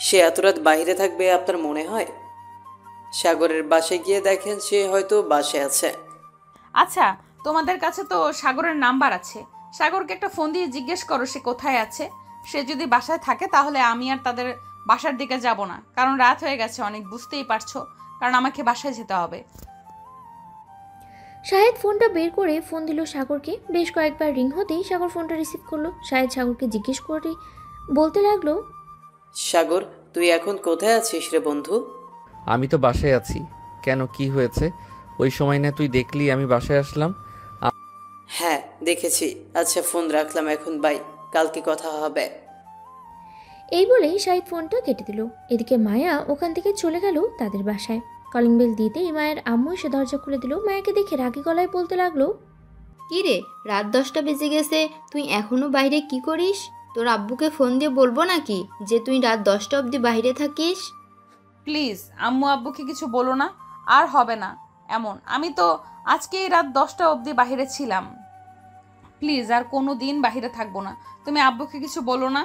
সে এত রাত বাইরে থাকবে আপনার মনে হয়? সাগরের বাসায় গিয়ে দেখেন সে হয়তো বাসায় আছে। আচ্ছা, তোমাদের কাছে তো সাগরের নাম্বার আছে। সাগরকে একটা ফোন দিয়ে জিজ্ঞেস করো সে কোথায় আছে। সে যদি বাসায় থাকে তাহলে আমি আর তাদের বাসার দিকে যাব না, কারণ রাত হয়ে গেছে অনেক, বুঝতেই পারছো, কারণ আমাকে বাসায় যেতে হবে। শাহেদ ফোনটা বের করে ফোন দিল সাগরকে। বেশ কয়েকবার রিং হতেই সাগর ফোনটা রিসিভ করলো। শাহেদ সাগরকে জিজ্ঞেস করে বলতে লাগলো, সাগর, তুই এখন কোথায় আছিস রে বন্ধু? আমি তো বাসায় আছি। কেন, কি হয়েছে? ওই সময় না তুই দেখলি আমি বাসায় আসলাম? হ্যাঁ দেখেছি। আচ্ছা ফোন রাখলাম এখন, বাই, কালকে কথা হবে। এই বলে শাহিদ ফোনটা কেটে দিল। এদিকে মায়া ওখান থেকে চলে গেল তাদের বাসায়। কলিং বেল দিতেই মায়ের আম্মু এসে দরজা খুলে দিল। মায়াকে দেখে রাগী গলায় বলতে লাগলো, কি রে, রাত 10টা বেজে গেছে, তুই এখনো বাইরে কি করিস? তোর আব্বুকে ফোন দিয়ে বলবো নাকি যে তুই রাত 10টা অবধি বাইরে থাকিস? প্লিজ আম্মু আব্বুকে কিছু বলো না, আর হবে না এমন। আমি তো আজকেই রাত 10টা অবধি বাইরে ছিলাম। প্লিজ আর কোনো দিন বাইরে থাকবো না। তুমি আব্বুকে কিছু বলো না।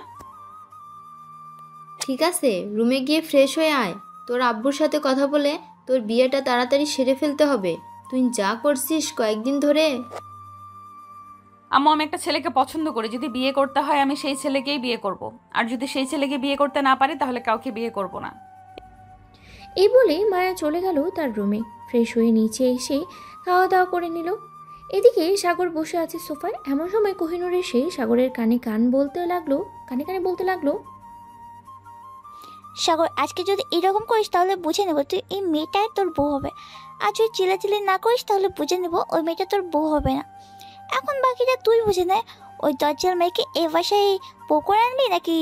ঠিক আছে, রুমে গিয়ে ফ্রেশ হয়ে আয়। তোর আব্বুর সাথে কথা বলে তোর বিয়েটা তাড়াতাড়ি সেরে ফেলতে হবে। তুই যা করছিস কয়েকদিন ধরে। আম্মু, আমি একটা ছেলেকে পছন্দ করি, যদি বিয়ে করতে হয় আমি সেই ছেলেকেই বিয়ে করব। আর যদি সেই ছেলেকে বিয়ে করতে না পারি তাহলে কাউকে বিয়ে করব না। এই বলে মায়া চলে গেল তার রুমে। ফ্রেশ হয়ে নিচে এসে খাওয়া দাওয়া করে নিল। এদিকে সাগর বসে আছে সোফায়। এমন সময় কোহিনূর এসে সাগরের কানে কানে বলতে লাগলো, সাগর, আজকে যদি এরকম করিস তাহলে বুঝে নেব তুই এই মেয়েটাই তোর বউ হবে। আর যদি চিল্লাচিল্লি না করিস তাহলে বুঝে নেব ওই মেয়েটা তোর বউ হবে না। এখন বাকিটা তুই বুঝে নে, ওই দরজাল মেয়েকে এ বাসায় বউ করে আনবি নাকি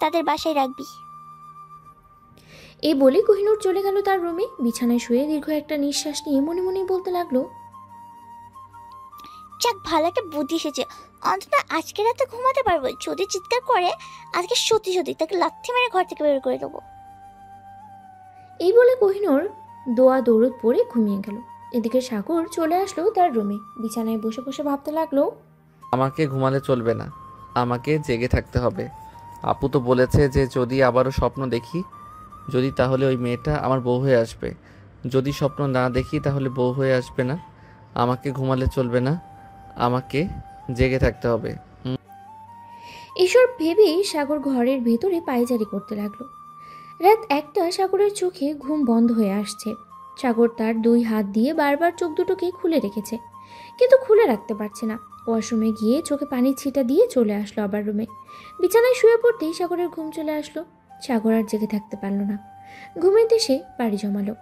তাদের বাসায় রাখবি। এই বলে কোহিনূর চলে গেল তার রুমে। বিছানায় শুয়ে দীর্ঘ একটা নিঃশ্বাস নিয়ে মনে মনে বলতে লাগলো, যাক, ভালো একটা বুদ্ধি এসেছে, অন্তত আজকে রাতে ঘুমাতে পারবো। যদি চিৎকার করে আজকে সত্যি সত্যি তাকে লাথি মেরে ঘর থেকে বের করে দেবো। এই বলে কোহিনূর দোয়া দৌড়ত পরে ঘুমিয়ে গেল। এদিকে সাগর চলে আসলো তার রুমে। বিছানায় বসে বসে ভাবতে লাগলো, আমাকে ঘুমালে চলবে না, আমাকে জেগে থাকতে হবে। আপু তো বলেছে যে যদি আবারও স্বপ্ন দেখি, যদি তাহলে ওই মেয়েটা আমার বউ হয়ে আসবে। যদি স্বপ্ন না দেখি তাহলে বউ হয়ে আসবে না। আমাকে ঘুমালে চলবে না, আমাকে জেগে থাকতে হবে। এসব ভেবেই সাগর ঘরের ভেতরে পায়চারি করতে লাগলো। রাত 1টা। সাগরের চোখে ঘুম বন্ধ হয়ে আসছে। সাগর তার 2 হাত দিয়ে বারবার চোখ দুটোকে খুলে রেখেছে, কিন্তু খুলে রাখতে পারছে না। ওয়াশরুমে গিয়ে চোখে পানির ছিটা দিয়ে চলে আসলো আবার রুমে। বিছানায় শুয়ে পড়তেই সাগরের ঘুম চলে আসলো। সাগর আর জেগে থাকতে পারল না। ঘুমের দেশে পাড়ি জমালো।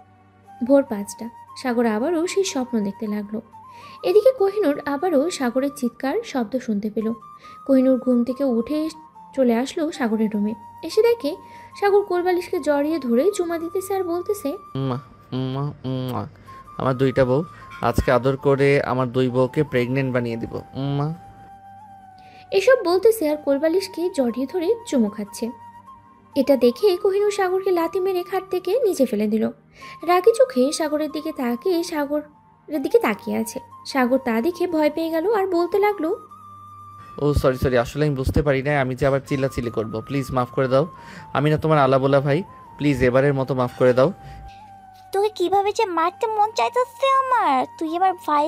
ভোর 5টা। সাগর আবারও সেই স্বপ্ন দেখতে লাগলো। এদিকে কোহিনূর আবারও সাগরের চিৎকার শব্দ শুনতে পেল। কোহিনূর ঘুম থেকে উঠে চলে আসলো সাগরের রুমে। এসে দেখে সাগর কোলবালিশকে জড়িয়ে ধরে চুমা দিতেছে আর বলতেছে, উম্মা উম্মা উম্মা, আমার 2টা বউ, আজকে আদর করে আমার 2 বউকে প্রেগনেন্ট বানিয়ে দিব। উম্মা। এসব বলতেছে আর কোলবালিশকে জড়িয়ে ধরে চুমু খাচ্ছে। এটা দেখে কোহিনূর সাগরকে লাথি মেরে খাট থেকে নিচে ফেলে দিল। রাগী চোখে সাগরের দিকে তাকিয়ে আছে। সাগর তা দেখে ভয় পেয়ে গেল আর বলতে লাগলো, ও সরি, আসলে আমি বুঝতে পারি না আমি যে আবার চিল্লাচিল্লি করব। প্লিজ মাফ করে দাও। আমি না তোমার আলাবোলা ভাই, প্লিজ এবারের মতো মাফ করে দাও। তোকে কিভাবে যে মারতে মন চাইতেছে আমার, তুই আমার ভাই,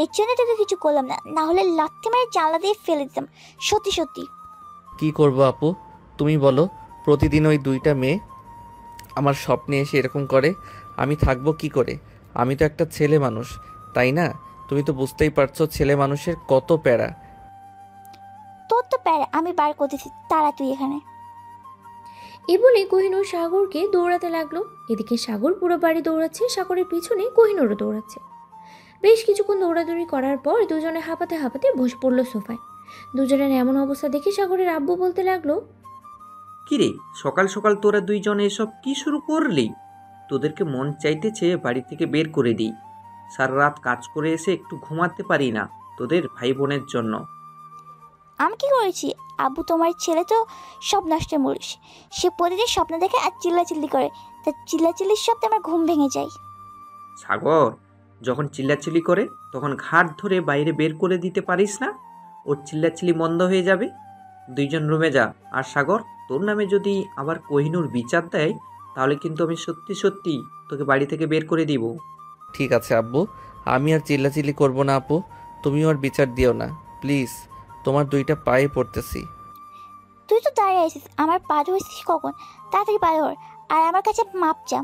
এর জন্য তোকে কিছু করলাম না, না হলে লাথি মেরে জানলা দিয়ে ফেলে দিতাম। সত্যি সত্যি। কি করব আপু, তুমি বলো। প্রতিদিন ওই 2টা মেয়ে আমার স্বপ্নে এসে এরকম করে, আমি থাকবো কি করে? আমি তো একটা ছেলে মানুষ, তাই না? তুমি তো বুঝতেই পারছো ছেলে মানুষের কত প্যারা। তোর তো প্যারা আমি বার করতেছি, তারা তুই এখানে। এ বলে কোহিনূর সাগরকে দৌড়াতে লাগলো। এদিকে সাগর পুরো বাড়ি দৌড়াচ্ছে, সাগরের পিছনে কোহিনূরও দৌড়াচ্ছে। বেশ কিছুক্ষণ দৌড়াদৌড়ি করার পর দুজনে হাঁপাতে হাঁপাতে বসে পড়লো সোফায়। দুজনের এমন অবস্থা দেখে সাগরের আব্বু বলতে লাগলো, কিরে, সকাল সকাল তোরা 2 জনে এসব কি শুরু করলি? তোদেরকে মন চাইতেছে বাড়ি থেকে বের করে দিই। সারা রাত কাজ করে এসে একটু ঘুমাতে পারি না তোদের ভাই বোনের জন্য। আমি কি করেছি আব্বু? তোমার ছেলে তো সব নষ্টের মূল। সে প্রতিদিন স্বপ্ন দেখে আর চিল্লাচিল্লি করে, তার চিল্লাচিল্লির শব্দে আমার ঘুম ভেঙে যায়। সাগর যখন চিল্লাচিল্লি করে তখন ঘাট ধরে বাইরে বের করে দিতে পারিস না? ওর চিল্লাচিল্লি বন্ধ হয়ে যাবে। 2 জন রুমে যা। আর সাগর, তোর নামে যদি আবার কোহিনূর বিচার দেয় তাহলে কিন্তু আমি সত্যি সত্যি তোকে বাড়ি থেকে বের করে দিব। ঠিক আছে আব্বু, আমি আর চিল্লাচিল্লি করব না আপু, তুমিও আর বিচার দিও না প্লিজ, তোমার 2টা পায়ে পড়তেছি। তুই তো দাঁড়িয়ে আছিস, আমার পা ধরেছিস কখন? তাড়াতাড়ি পা ধর আর আমার কাছে মাপ চা।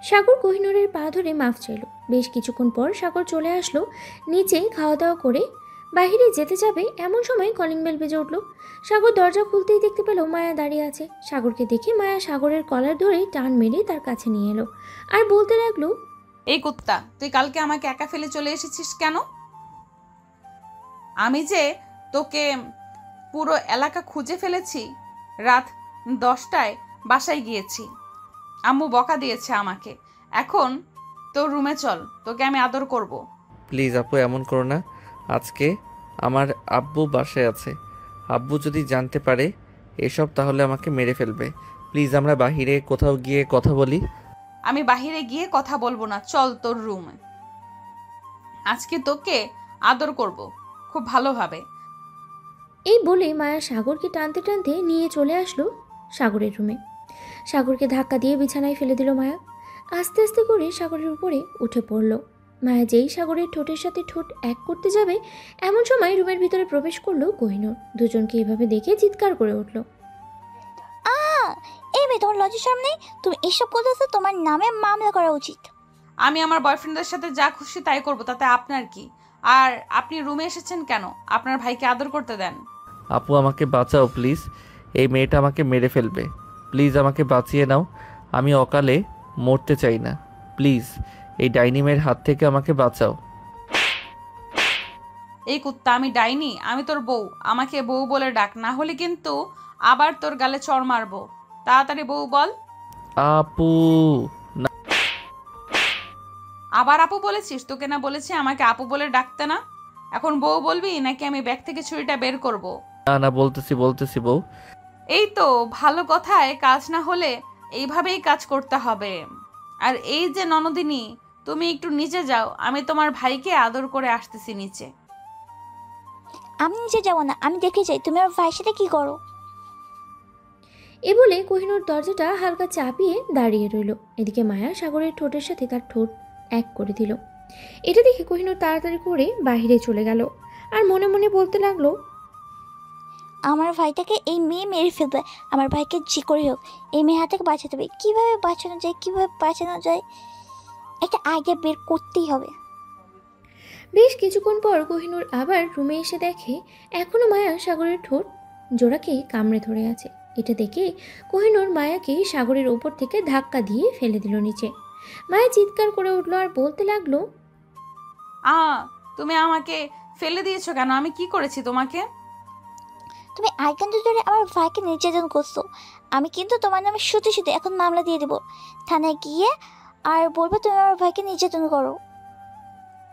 সাগর কোহিনূরের পা ধরে মাফ চাইল। বেশ কিছুক্ষণ পর সাগর চলে আসলো নিচে। খাওয়া দাওয়া করে বাইরে যেতে যাবে এমন সময় কলিং বেল বেজে উঠল। সাগর দরজা খুলতেই দেখতে পেল মায়া দাঁড়িয়ে আছে। সাগরকে দেখে মায়া সাগরের কলার ধরে টান মেরে তার কাছে নিয়ে এলো আর বলতে লাগলো, এই কুত্তা, তুই কালকে আমাকে একা ফেলে চলে এসেছিস কেন? আমি যে তোকে পুরো এলাকা খুঁজে ফেলেছি। রাত 10টায় বাসায় গিয়েছি, আম্মু বকা দিয়েছে আমাকে। এখন তোর রুমে চল, তোকে আমি আদর করব। প্লিজ আপু এমন করো না, আজকে আমার আব্বু বাসায় আছে। আব্বু যদি জানতে পারে এসব তাহলে আমাকে মেরে ফেলবে। প্লিজ আমরা বাহিরে কোথাও গিয়ে কথা বলি। আমি বাহিরে গিয়ে কথা বলবো না, চল তোর রুমে। আজকে তোকে আদর করব খুব ভালোভাবে। এই বলে মায়া সাগরকে টানতে টানতে নিয়ে চলে আসলো সাগরের রুমে। সাগরকে ধাক্কা দিয়ে বিছানায় ফেলে দিল মায়া। আস্তে আস্তে করে সাগরের উপরে উঠে পড়ল। মায়া যেই সাগরের ঠোঁটের সাথে ঠোঁট এক করতে যাবে এমন সময় রুমের ভিতরে প্রবেশ করলো কোহিনূর। দুজনকে এভাবে দেখে চিৎকার করে উঠল। এই মেয়ে, তোমার লজ্জা শরম নেই? তুমি এসব করতেছো, তোমার নামে মামলা করা উচিত। আমি আমার বয়ফ্রেন্ডের সাথে যা খুশি তাই করব, তাতে আপনার কি? আর আপনি রুমে এসেছেন কেন? আপনার ভাইকে আদর করতে দেন। আপু আমাকে বাঁচাও প্লিজ, এই মেয়েটা আমাকে মেরে ফেলবে, প্লিজ আমাকে বাঁচিয়ে নাও, আমি অকালে মরতে চাই না, প্লিজ এই ডাইনি মেয়ের হাত থেকে আমাকে বাঁচাও। এই কুত্তা, আমি ডাইনি? আমি তোর বউ, আমাকে বউ বলে ডাক, না হলে কিন্তু আবার তোর গালে চড় মারবো। তাড়াতাড়ি বউ বল। আপু না, আবার আপু বলেছিস? তোকে না বলেছি আমাকে আপু বলে ডাকতে না? এখন বউ বলবি নাকি আমি ব্যাগ থেকে ছুরিটা বের করব? না না, বলতেছি বউ। এই তো ভালো কথায় কাজ না হলে এইভাবেই কাজ করতে হবে। আর এই যে ননদিনী, তুমি একটু নিচে যাও, আমি তোমার ভাইকে আদর করে আসতেছি নিচে। আমি নিচে যাবো না, আমি দেখে যাই তুমি আমার ভাইয়ের সাথে কি করো। এ বলে কোহিনূর দরজাটা হালকা চাপিয়ে দাঁড়িয়ে রইল। এদিকে মায়া সাগরের ঠোঁটের সাথে তার ঠোঁট এক করে দিল। এটা দেখে কোহিনূর তাড়াতাড়ি করে বাইরে চলে গেল আর মনে মনে বলতে লাগলো, আমার ভাইটাকে এই মেয়ে মেরে ফেলবে, আমার ভাইকে যে করে হোক এই মেয়ে হাত থেকে বাঁচাতে হবে। কীভাবে বাঁচানো যায় একটা আইডিয়া বের করতেই হবে। বেশ কিছুক্ষণ পর কোহিনূর আবার রুমে এসে দেখে এখনো মায়া সাগরের ঠোঁট জোড়াকে কামড়ে ধরে আছে। এটা দেখে কোহিনূর মায়াকে সাগরের ওপর থেকে ধাক্কা দিয়ে ফেলে দিল নিচে। মায়া চিৎকার করে উঠলো আর বলতে লাগলো, তুমি আমাকে ফেলে দিয়েছো কেন? আমি কি করেছি তোমাকে? তুমি আইকান্ত ধরে আমার ভাইকে নির্যাতন করছো। আমি কিন্তু তোমার নামে শুধু এখন মামলা দিয়ে দেবো থানায় গিয়ে, আর বলবো তুমি আমার ভাইকে নির্যাতন করো।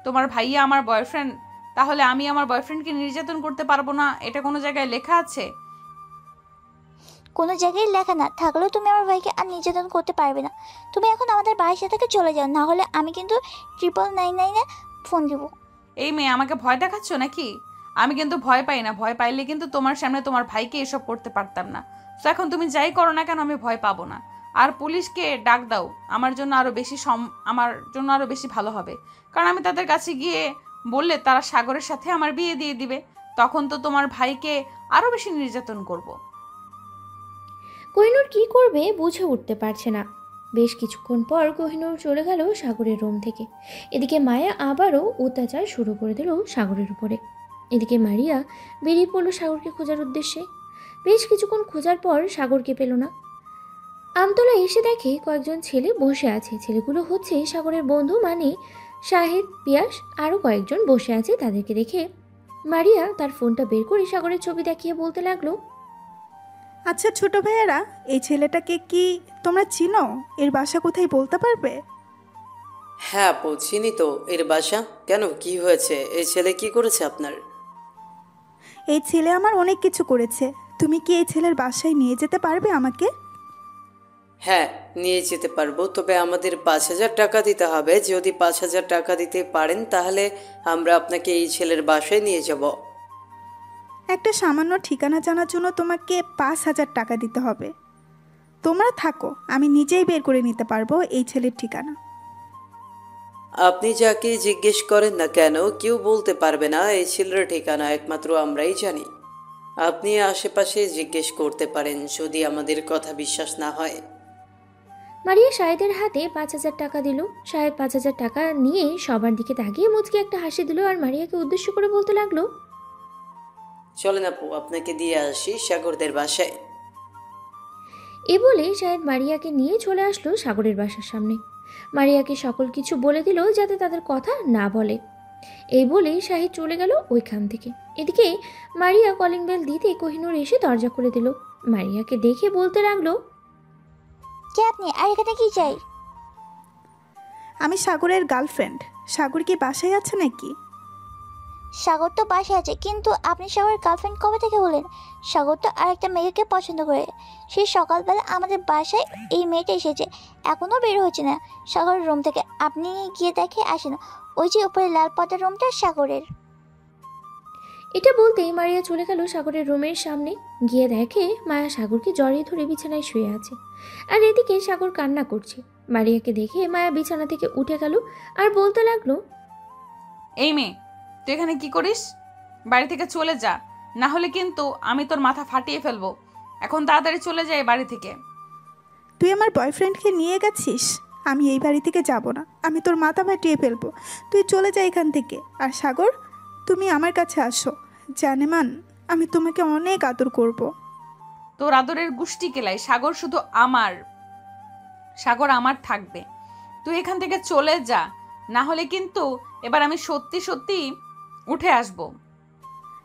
তোমার ভাইয়া আমার বয়ফ্রেন্ড, তাহলে আমি আমার বয়ফ্রেন্ডকে নির্যাতন করতে পারবো না? এটা কোনো জায়গায় লেখা আছে? কোনো জায়গায় লেখা না থাকলেও তুমি আমার ভাইকে আর নির্যাতন করতে পারবে না। তুমি এখন আমাদের বাড়ির থেকে চলে যাও, না হলে আমি কিন্তু 999-এ ফোন দিব। এই মেয়ে, আমাকে ভয় দেখাচ্ছ নাকি? আমি কিন্তু ভয় পাই না, ভয় পাইলে কিন্তু তোমার সামনে তোমার ভাইকে এসব করতে পারতাম না। তো এখন তুমি যাই করো না কেন, আমি ভয় পাবো না। আর পুলিশকে ডাক দাও, আমার জন্য আরো বেশি ভালো হবে। কারণ আমি তাদের কাছে গিয়ে বললে তারা সাগরের সাথে আমার বিয়ে দিয়ে দিবে, তখন তো তোমার ভাইকে আরো বেশি নির্যাতন করব। কোহিনূর কি করবে বুঝে উঠতে পারছে না। বেশ কিছুক্ষণ পর কোহিনূর চলে গেল সাগরের রুম থেকে। এদিকে মায়া আবারও অত্যাচার শুরু করে দিল সাগরের উপরে। এদিকে মারিয়া বেরিয়ে পড়লো সাগরকে খোঁজার উদ্দেশ্যে। বেশ কিছুক্ষণ খোঁজার পর সাগরকে পেল না। আমতলা এসে দেখে কয়েকজন ছেলে বসে আছে। ছেলেগুলো হচ্ছে সাগরের বন্ধু, মানে শাহিদ, পিয়াস, আরও কয়েকজন বসে আছে। তাদেরকে দেখে মারিয়া তার ফোনটা বের করে সাগরের ছবি দেখিয়ে বলতে লাগলো, আচ্ছা ছোট ভাইয়েরা, এই ছেলেটাকে কি তোমরা চিনো? এর বাসা কোথায় বলতে পারবে? হ্যাঁ আপু, চিনি তো এর বাসা। কেন, কি হয়েছে? এই ছেলে কি করেছে আপনার? এই ছেলে আমার অনেক কিছু করেছে। তুমি কি এই ছেলের বাসায় নিয়ে যেতে পারবে আমাকে? হ্যাঁ, নিয়ে যেতে পারবো, তবে আমাদের 5,000 টাকা দিতে হবে। যদি 5,000 টাকা দিতে পারেন তাহলে আমরা আপনাকে এই ছেলের বাসায় নিয়ে যাব। একটা সামান্য ঠিকানা জানার জন্য তোমাকে 5,000 টাকা দিতে হবে। তোমরা থাকো, আমি নিজেই বের করে নিতে পারবো এই ছেলের ঠিকানা। আপনি যাকে জিজ্ঞেস করেন না কেন, কেউ বলতে পারবে না এই ছেলের ঠিকানা, একমাত্র আমরাই জানি। আপনি আশেপাশে জিজ্ঞেস করতে পারেন যদি আমাদের কথা বিশ্বাস না হয়। মারিয়া শাহেদের হাতে 5,000 টাকা দিল। শাহেদ 5,000 টাকা নিয়ে সবার দিকে তাকিয়ে মুচকে একটা হাসি দিল আর মারিয়াকে উদ্দেশ্য করে বলতে লাগলো, চলেন আপু, আপনাকে দিয়ে আসি সাগরদের বাসায়। এ বলে শাহেদ মারিয়াকে নিয়ে চলে আসলো সাগরের বাসার সামনে। মারিয়াকে সকল কিছু বলে দিল যাতে তাদের কথা না বলে। এই বলে শাহিদ চলে গেল ওইখান থেকে। এদিকে মারিয়া কলিং বেল দিতে কোহিনূর এসে দরজা খুলে দিল। মারিয়াকে দেখে বলতে লাগলো, কে আপনি, আর এখানে কি চাই? আমি সাগরের গার্লফ্রেন্ড। সাগর কি বাসায় আছে নাকি? সাগর তো বাসায় আছে, কিন্তু আপনি সাগরের গার্লফ্রেন্ড কবে থেকে হলেন? সাগর তো আরেকটা মেয়েকে পছন্দ করে। সেই সকালবেলা আমাদের বাসায় এই মেয়েটা এসেছে, এখনও বের হচ্ছে না সাগরের রুম থেকে। আপনি গিয়ে দেখে আসেন, ওই যে উপরে লাল পর্দার রুমটা সাগরের। এটা বলতেই মারিয়া চলে গেল সাগরের রুমের সামনে। গিয়ে দেখে মায়া সাগরকে জড়িয়ে ধরে বিছানায় শুয়ে আছে, আর এদিকে সাগর কান্না করছে। মারিয়াকে দেখে মায়া বিছানা থেকে উঠে গেল আর বলতে লাগলো, এই মেয়ে, তুই এখানে কি করিস? বাড়ি থেকে চলে যা, না হলে কিন্তু আমি তোর মাথা ফাটিয়ে ফেলবো। এখন তাড়াতাড়ি চলে যাই বাড়ি থেকে। তুই আমার বয়ফ্রেন্ডকে নিয়ে গেছিস? আমি এই বাড়ি থেকে যাব না, আমি তোর মাথা ফাটিয়ে ফেলবো। তুই চলে যা এখান থেকে। আর সাগর, তুমি আমার কাছে আসো। জানেমান, আমি তোমাকে অনেক আদর করব। তোর আদরের গুষ্টি কেলাই। সাগর শুধু আমার, সাগর আমার থাকবে। তুই এখান থেকে চলে যা, না হলে কিন্তু এবার আমি সত্যি সত্যি উঠে আসব।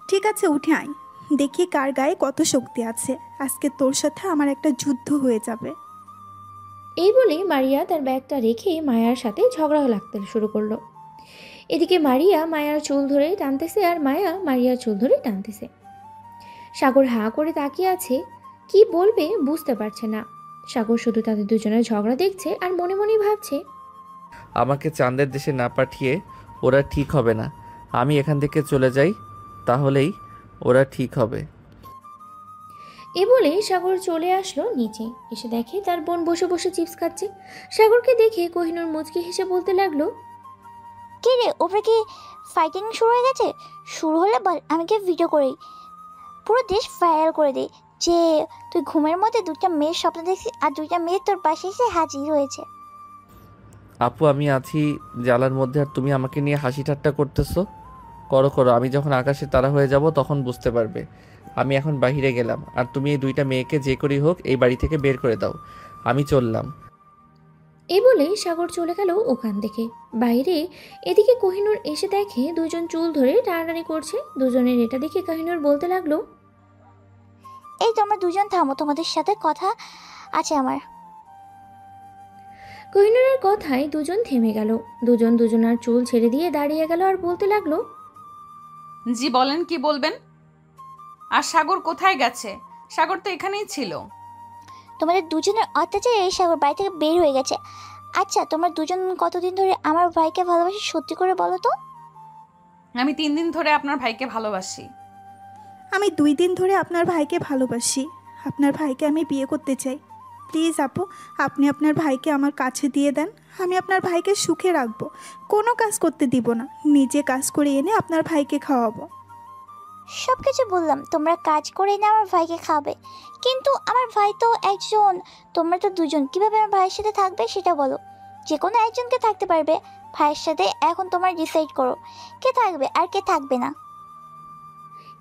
ঠিক আছে, উঠে আয়, দেখি কার গায়ে কত শক্তি আছে। আজকে তোর সাথে আমার একটা যুদ্ধ হয়ে যাবে। এই বলে মারিয়া তার ব্যাগটা রেখে মায়ার সাথে ঝগড়া লাগতে শুরু করলো। এদিকে মারিয়া মায়ার চুল ধরে টানতেছে আর মায়া মারিয়ার চুল ধরে টানতেছে। সাগর হাঁ করে তাকিয়ে আছে, কি বলবে বুঝতে পারছে না। সাগর শুধু তাদের দুজনের ঝগড়া দেখছে আর মনে মনেই ভাবছে, আমাকে চাঁদের দেশে না পাঠিয়ে ওরা ঠিক হবে না। আমি এখান থেকে চলে যাই, তাহলেই ওরা ঠিক হবে। এ বলে সাগর চলে আসলো নিচে। এসে দেখে তার বোন বসে বসে চিপস খাচ্ছে। সাগরকে দেখে কোহিনূর মুচকি হেসে বলতে লাগলো, কে রে, ওপরে কি ফাইটিং শুরু হয়ে গেছে? শুরু হলে বল, আমি কি ভিডিও করি, পুরো দেশ ভাইরাল করে দিই যে তুই ঘুমের মধ্যে দুইটা মেয়ের স্বপ্ন দেখছিস আর দুইটা মেয়ে তোর পাশে এসে হাজির হয়েছে। আপু, আমি আছি জ্বালার মধ্যে আর তুমি আমাকে নিয়ে হাসি ঠাট্টা করতেছো। করো করো, আমি যখন আকাশে তারা হয়ে যাব তখন বুঝতে পারবে। আমি এখন বাইরে গেলাম, আর তুমি এই দুইটা মেয়েকে যে করেই হোক এই বাড়ি থেকে বের করে দাও। আমি চললাম। এই বলে সাগর চলে গেল ওখান থেকে বাইরে। এদিকে কোহিনূর এসে দেখে দুজন চুল ধরে টানাটানি করছে। দুজনের এটা দেখে কোহিনূর বলতে লাগলো, এই তোমরা দুজন থামো, তোমাদের সাথে কথা আছে আমার। কোহিনূরের কথায় দুজন থেমে গেল। দুজন দুজনার চুল ছেড়ে দিয়ে দাঁড়িয়ে গেল আর বলতে লাগলো, জি বলেন, কি বলবেন? আর সাগর কোথায় গেছে? সাগর তো এখানেই ছিল। তোমাদের দুজনের অত্যাচারে এই সাগর বাড়ি থেকে বের হয়ে গেছে। আচ্ছা, তোমরা দুজন কতদিন ধরে আমার ভাইকে ভালোবাসি সত্যি করে বলো তো? আমি 3 দিন ধরে আপনার ভাইকে ভালোবাসি। আমি 2 দিন ধরে আপনার ভাইকে ভালোবাসি। আপনার ভাইকে আমি বিয়ে করতে চাই। প্লিজ আপু, আপনি আপনার ভাইকে আমার কাছে দিয়ে দেন। আমি আপনার ভাইকে সুখে রাখবো, কোনো কাজ করতে দিব না। নিজে কাজ করে এনে আপনার ভাইকে খাওয়াবো। সব কিছু বললাম, তোমরা কাজ করে এনে আমার ভাইকে খাবে, কিন্তু আমার ভাই তো একজন, তোমরা তো দুজন। কিভাবে আমার ভাইয়ের সাথে থাকবে সেটা বলো। যে কোনো একজনকে থাকতে পারবে ভাইয়ের সাথে। এখন তোমরা ডিসাইড করো কে থাকবে আর কে থাকবে না।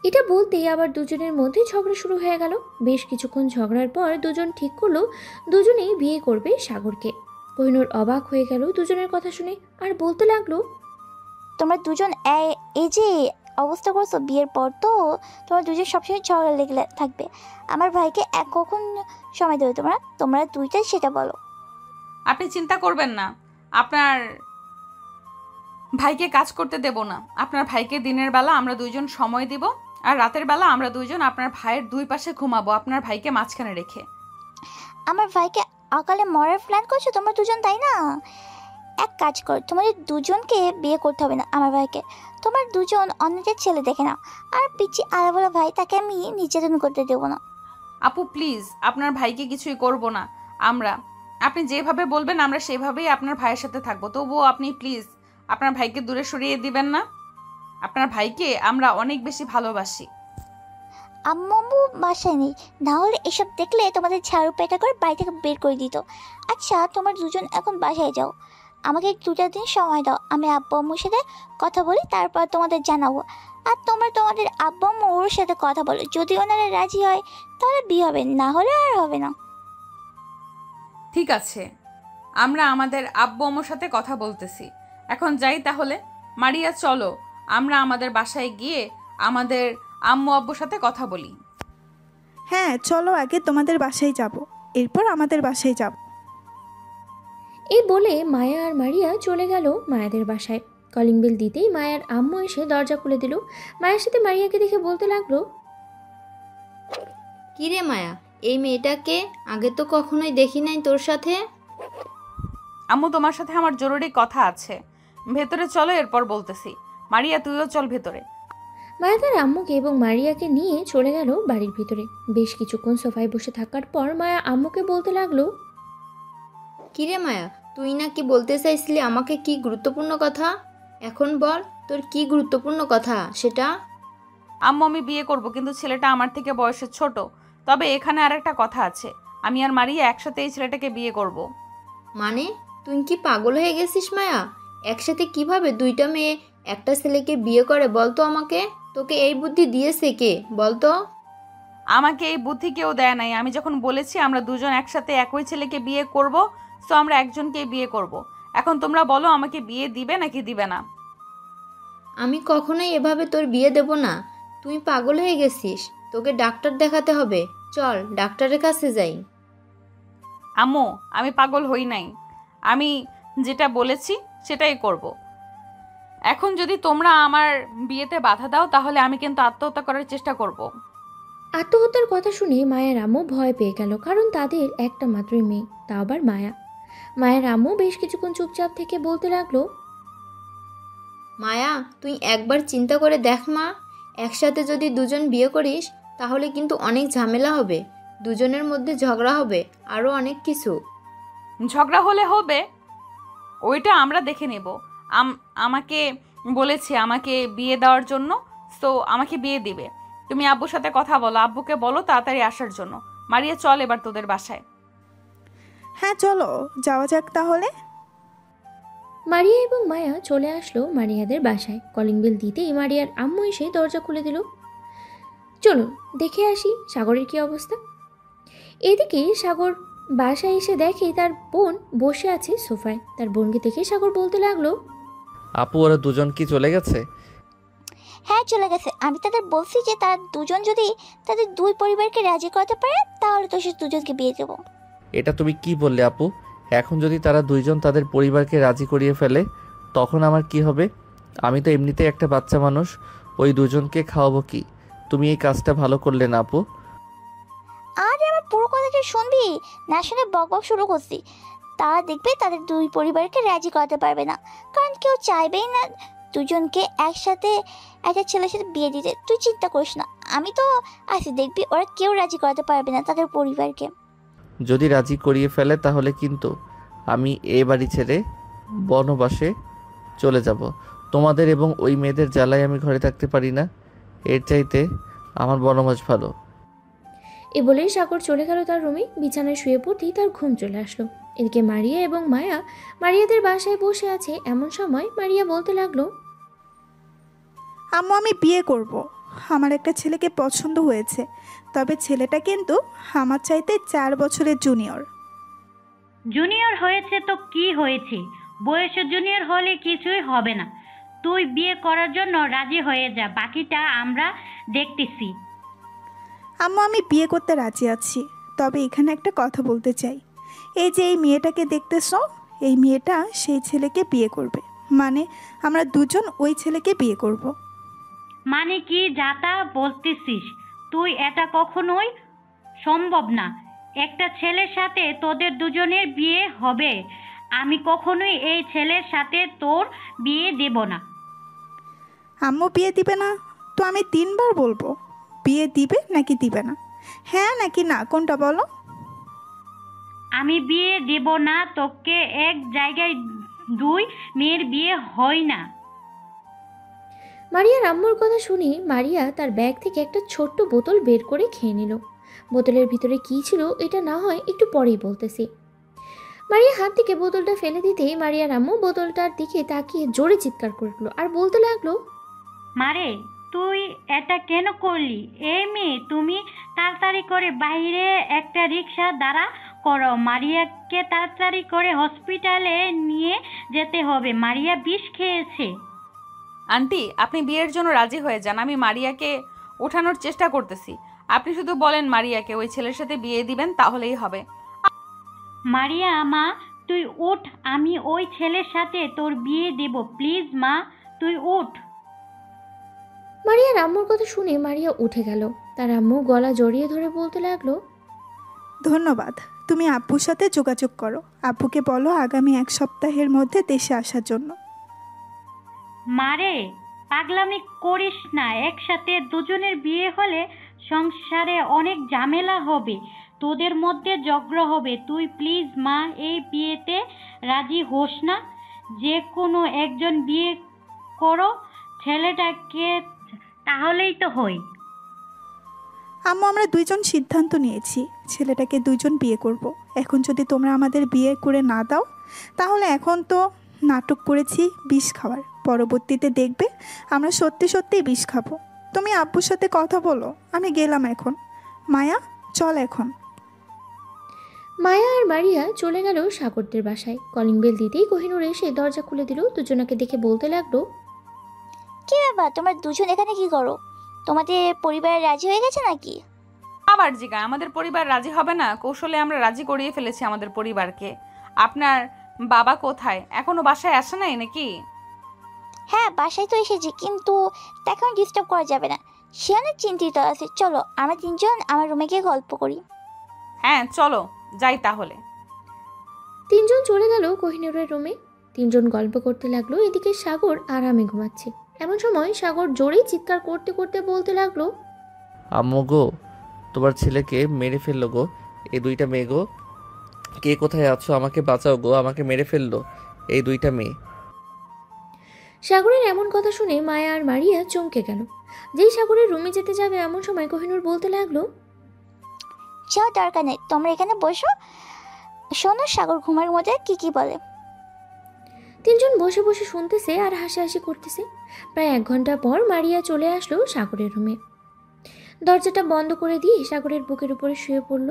এটা বলতেই আবার দুজনের মধ্যে ঝগড়া শুরু হয়ে গেল। বেশ কিছুক্ষণ ঝগড়ার পর দুজন ঠিক করলো দুজনেই বিয়ে করবে সাগরকে। কোহিনূর অবাক হয়ে গেল দুজনের কথা শুনে আর বলতে লাগলো, তোমরা দুজন এই যে অবস্থা করছো, বিয়ের পর তো তোমরা দুজন সবসময় ঝগড়া লেগে থাকবে। আমার ভাইকে কখন সময় দেবে তোমরা দুইটাই সেটা বলো। আপনি চিন্তা করবেন না, আপনার ভাইকে কাজ করতে দেব না। আপনার ভাইকে দিনের বেলা আমরা দুইজন সময় দিব, আর রাতের বেলা আমরা দুইজন আপনার ভাইয়ের দুই পাশে ঘুমাবো, আপনার ভাইকে মাঝখানে রেখে। আমার ভাইকে অকালে মরার প্ল্যান করছো তোমরা দুজন, তাই না? এক কাজ কর, তোমাদের দুজনকে বিয়ে করতে হবে না আমার ভাইকে। তোমার দুজন অন্যদের ছেলে দেখে নাও। আর পিচি আলাবলা ভাই, তাকে আমি নির্যাতন করতে দেবো না। আপু প্লিজ, আপনার ভাইকে কিছুই করব না আমরা। আপনি যেভাবে বলবেন আমরা সেভাবেই আপনার ভাইয়ের সাথে থাকবো। তবুও আপনি প্লিজ আপনার ভাইকে দূরে সরিয়ে দিবেন না। আপনার ভাইকে আমরা অনেক বেশি ভালোবাসি। আম্মু বাসায় নেই, না হলে এসব দেখলে তোমাদের ঝাড়ু পেটা করে বাড়ি থেকে বের করে দিত। আচ্ছা, তোমার দুজন এখন বাসায় যাও, আমাকে 2-4 দিন সময় দাও। আমি আব্বু আম্মুর সাথে কথা বলি, তারপর তোমাদের জানাবো। আর তোমরা তোমাদের আব্বু আম্মু ওর সাথে কথা বলো, যদি ওনারা রাজি হয় তাহলে বিয়ে হবে, না হলে আর হবে না। ঠিক আছে, আমরা আমাদের আব্বু আম্মুর সাথে কথা বলতেছি। এখন যাই তাহলে। মারিয়া চলো, আমরা আমাদের বাসায় গিয়ে আমাদের আম্মু আব্বুর সাথে কথা বলি। হ্যাঁ চলো, আগে তোমাদের বাসায় যাব, এরপর আমাদের বাসায় যাব। এই বলে মায়া আর মারিয়া চলে গেল মায়াদের বাসায়। কলিং বেল দিতেই মায়ার আম্মু এসে দরজা খুলে দিল। মায়ের সাথে মারিয়াকে দেখে বলতে লাগলো, কি রে মায়া, এই মেয়েটাকে আগে তো কখনোই দেখি নাই তোর সাথে। আম্মু, তোমার সাথে আমার জরুরি কথা আছে, ভেতরে চলো, এরপর বলতেছি। মারিয়া, তুইও চল ভেতরে। মায়া তার আম্মুকে এবং মারিয়াকে নিয়ে চলে গেল বাড়ির ভিতরে। বেশ কিছুক্ষণ সোফায় বসে থাকার পর মায়া আম্মুকে বলতে লাগলো, কি রে মায়া, তুই না কি বলতে চাইছিলি আমাকে কি গুরুত্বপূর্ণ কথা? এখন বল তোর কি গুরুত্বপূর্ণ কথা সেটা। আম্মু আমি বিয়ে করব, কিন্তু ছেলেটা আমার থেকে বয়সে ছোট। তবে এখানে আর একটা কথা আছে, আমি আর মারিয়া একসাথে এই ছেলেটাকে বিয়ে করব। মানে তুই কি পাগল হয়ে গেছিস মায়া? একসাথে কিভাবে দুইটা মেয়ে একটা ছেলেকে বিয়ে করে বলতো আমাকে? তোকে এই বুদ্ধি দিয়েছে কে বলতো? আমাকে এই বুদ্ধি কেউ দেয় নাই। আমি যখন বলেছি আমরা দুজন একসাথে একই ছেলেকে বিয়ে করব, সো আমরা একজনকেই বিয়ে করব। এখন তোমরা বলো আমাকে বিয়ে দিবে নাকি দিবে না? আমি কখনোই এভাবে তোর বিয়ে দেব না। তুই পাগল হয়ে গেছিস, তোকে ডাক্তার দেখাতে হবে। চল ডাক্তারের কাছে যাই। আম্মু আমি পাগল হই নাই, আমি যেটা বলেছি সেটাই করব। এখন যদি তোমরা আমার বিয়েতে বাধা দাও তাহলে আমি কিন্তু আত্মহত্যা করার চেষ্টা করব। আত্মহত্যার কথা শুনে মায়ের আম্মু ভয় পেয়ে গেল, কারণ তাদের একটা মাত্রই মেয়ে, তা আবার মায়া। মায়ের আম্মু বেশ কিছুক্ষণ চুপচাপ থেকে বলতে লাগলো, মায়া তুই একবার চিন্তা করে দেখ মা, একসাথে যদি দুজন বিয়ে করিস তাহলে কিন্তু অনেক ঝামেলা হবে, দুজনের মধ্যে ঝগড়া হবে, আরও অনেক কিছু। ঝগড়া হলে হবে, ওইটা আমরা দেখে নেব। আমাকে বলেছে আমাকে বিয়ে দেওয়ার জন্য, সো আমাকে বিয়ে দিবে। তুমি আব্বুর সাথে কথা বলো, আব্বুকে বলো তাড়াতাড়ি আসার জন্য। মারিয়া চল এবার তোদের বাসায়। হ্যাঁ চলো যাওয়া যাক তাহলে। মারিয়া এবং মায়া চলে আসলো মারিয়াদের বাসায়। কলিং বেল দিতেই মারিয়ার আম্মু এসে দরজা খুলে দিল। চলুন দেখে আসি সাগরের কি অবস্থা। এদিকে সাগর বাসায় এসে দেখে তার বোন বসে আছে সোফায়। তার বোনকে দেখে সাগর বলতে লাগলো, আপু ওরা দুজন কি চলে গেছে? হ্যাঁ চলে গেছে। আমি তাদের বলছি যে তারা দুজন যদি তাদের দুই পরিবারকে রাজি করাতে পারে তাহলে তো সে দুজনকে বিয়ে দেবো। এটা তুমি কি বললে আপু? এখন যদি তারা দুইজন তাদের পরিবারকে রাজি করিয়ে ফেলে তখন আমার কি হবে? আমি তো এমনিতেই একটা বাচ্চা মানুষ, ওই দুজনকে খাওয়াবো কি? তুমি এই কাজটা ভালো করলে না আপু। আরে আমার পুরো কথাটা শুনবি না, শুনে বক বক শুরু করছি। তারা দেখবে তাদের দুই পরিবারকে রাজি করাতে পারবে না, কারণ কেউ চাইবেই না দুজনকে একসাথে একটা ছেলের সাথে বিয়ে দিতে। তুই চিন্তা করিস না, আমি তো আছি, দেখবি ওরা কেউ রাজি করাতে পারবে না তাদের পরিবারকে। যদি রাজি করিয়ে ফেলে তাহলে কিন্তু আমি এ বাড়ি ছেড়ে বনবাসে চলে যাব। তোমাদের এবং ওই মেয়েদের জ্বালায় আমি ঘরে থাকতে পারি না, এর চাইতে আমার বনবাস ভালো। এ বলেই সাগর চলে গেল তার রুমে। বিছানায় শুয়ে পড়তেই তার ঘুম চলে আসলো। এদিকে মারিয়া এবং মায়া মারিয়াদের বাসায় বসে আছে। এমন সময় মারিয়া বলতে লাগলো, আম্মু আমি বিয়ে করব। আমার একটা ছেলেকে পছন্দ হয়েছে, তবে ছেলেটা কিন্তু আমার চাইতে 4 বছরের জুনিয়র। জুনিয়র হয়েছে তো কি হয়েছে, বয়সে জুনিয়র হলে কিছুই হবে না। তুই বিয়ে করার জন্য রাজি হয়ে যা, বাকিটা আমরা দেখতেছি। আম্মু আমি বিয়ে করতে রাজি আছি, তবে এখানে একটা কথা বলতে চাই। এই যে এই মেয়েটাকে দেখতেছো, এই মেয়েটা সেই ছেলেকে বিয়ে করবে, মানে আমরা দুজন ওই ছেলেকে বিয়ে করব। মানে কি যাতা বলতেছিস তুই? এটা কখনোই সম্ভব না। একটা ছেলের সাথে তোদের দুজনের বিয়ে হবে। আমি কখনোই এই ছেলের সাথে তোর বিয়ে দেব না। আম্মু বিয়ে দিবে না তো আমি 3 বার বলবো, বিয়ে দিবে নাকি দিবে না, হ্যাঁ নাকি না, কোনটা বলো? আমি বিয়ে দেব না। তোকে এক জায়গায় দুই মেয়ের বিয়ে হয় না। মারিয়ার আম্মুর কথা শুনে মারিয়া তার ব্যাগ থেকে একটা ছোট্ট বোতল বের করে খেয়ে নিল। বোতলের ভিতরে কী ছিল এটা না হয় একটু পরেই বলতেছি। মারিয়া হাত থেকে বোতলটা ফেলে দিতেই মারিয়ার আম্মু বোতলটার দিকে তাকিয়ে জোরে চিৎকার করলো আর বলতে লাগলো, মারে তুই এটা কেন করলি? এই মেয়ে, তুমি তাড়াতাড়ি করে বাইরে একটা রিক্সা দাঁড়া করো। মারিয়াকে তাড়াতাড়ি করে হসপিটালে নিয়ে যেতে হবে, মারিয়া বিষ খেয়েছে। আন্টি আপনি বিয়ের জন্য রাজি হয়ে যান, আমি মারিয়াকে ওঠানোর চেষ্টা করতেছি। আপনি শুধু বলেন মারিয়াকে ওই ছেলের সাথে বিয়ে দিবেন, তাহলেই হবে। মারিয়া মা তুই উঠ, আমি ওই ছেলের সাথে তোর বিয়ে দেব। প্লিজ মা তুই উঠ। মারিয়ার আম্মুর কথা শুনে মারিয়া উঠে গেল। তার আম্মু গলা জড়িয়ে ধরে বলতে লাগলো, ধন্যবাদ, তুমি আব্বুর সাথে যোগাযোগ করো, আব্বুকে বলো আগামী 1 সপ্তাহের মধ্যে দেশে আসার জন্য। মারে পাগলামি করিস না, একসাথে দুজনের বিয়ে হলে সংসারে অনেক ঝামেলা হবে, তোদের মধ্যে ঝগড়া হবে। তুই প্লিজ মা এই বিয়েতে রাজি হোস না। যে কোনো একজন বিয়ে করো ছেলেটাকে, তাহলেই তো হই। আম্মু আমরা দুইজন সিদ্ধান্ত নিয়েছি ছেলেটাকে দুইজন বিয়ে করব। এখন যদি তোমরা আমাদের বিয়ে করে না দাও তাহলে এখন তো নাটক করেছি বিষ খাওয়ার, পরবর্তীতে দেখবে আমরা সত্যি সত্যিই বিষ খাবো। তুমি আব্বুর সাথে কথা বলো, আমি গেলাম এখন। মায়া চল এখন। মায়া আর মারিয়া চলে গেল সাগরদের বাসায়। কলিং বেল দিতেই কোহিনূর এসে দরজা খুলে দিল। দুজনাকে দেখে বলতে লাগলো, কি ব্যাপার, তোমরা দুজন এখানে কি করো? তোমাদের পরিবার রাজি হয়ে গেছে নাকি? আবার জিগা, আমাদের পরিবার রাজি হবে না? কৌশলে আমরা রাজি করিয়ে ফেলেছি আমাদের পরিবারকে। আপনার বাবা কোথায়? এখনো বাসায় আসে নাই নাকি? হ্যাঁ বাসায় তো এসেছি, কিন্তু তাকে এখন ডিস্টার্ব করা যাবে না, সে অনেক চিন্তিত আছে। চলো আমরা তিনজন আমার রুমে গিয়ে গল্প করি। হ্যাঁ চলো যাই তাহলে। তিনজন চলে গেল কোহিনূরের রুমে। তিনজন গল্প করতে লাগলো। এদিকে সাগর আরামে ঘুমাচ্ছে। এমন সময় সাগর জোরেই চিৎকার করতে করতে বলতে লাগলো, আম্মু গো, তোমার ছেলেকে মেরে ফেললো গো, এই দুইটা মেয়ে গো। কে কোথায় আছো? আমাকে বাঁচাও গো, আমাকে মেরে ফেললো এই দুইটা মেয়ে। সাগরের এমন কথা শুনে মায়া আর মারিয়া চমকে গেল। যেই সাগরের রুমে যেতে যাবে এমন সময় কোহিনূর বলতে লাগলো, যাও দরকার নেই, তোমরা এখানে বসো, শোনো সাগর ঘুমের মধ্যে কি কি বলে। তিনজন বসে বসে শুনতেছে আর হাসাহাসি করতেছে। প্রায় 1 ঘন্টা পর মারিয়া চলে আসলো সাগরের রুমে। দরজাটা বন্ধ করে দিয়ে সাগরের বুকের উপরে শুয়ে পড়ল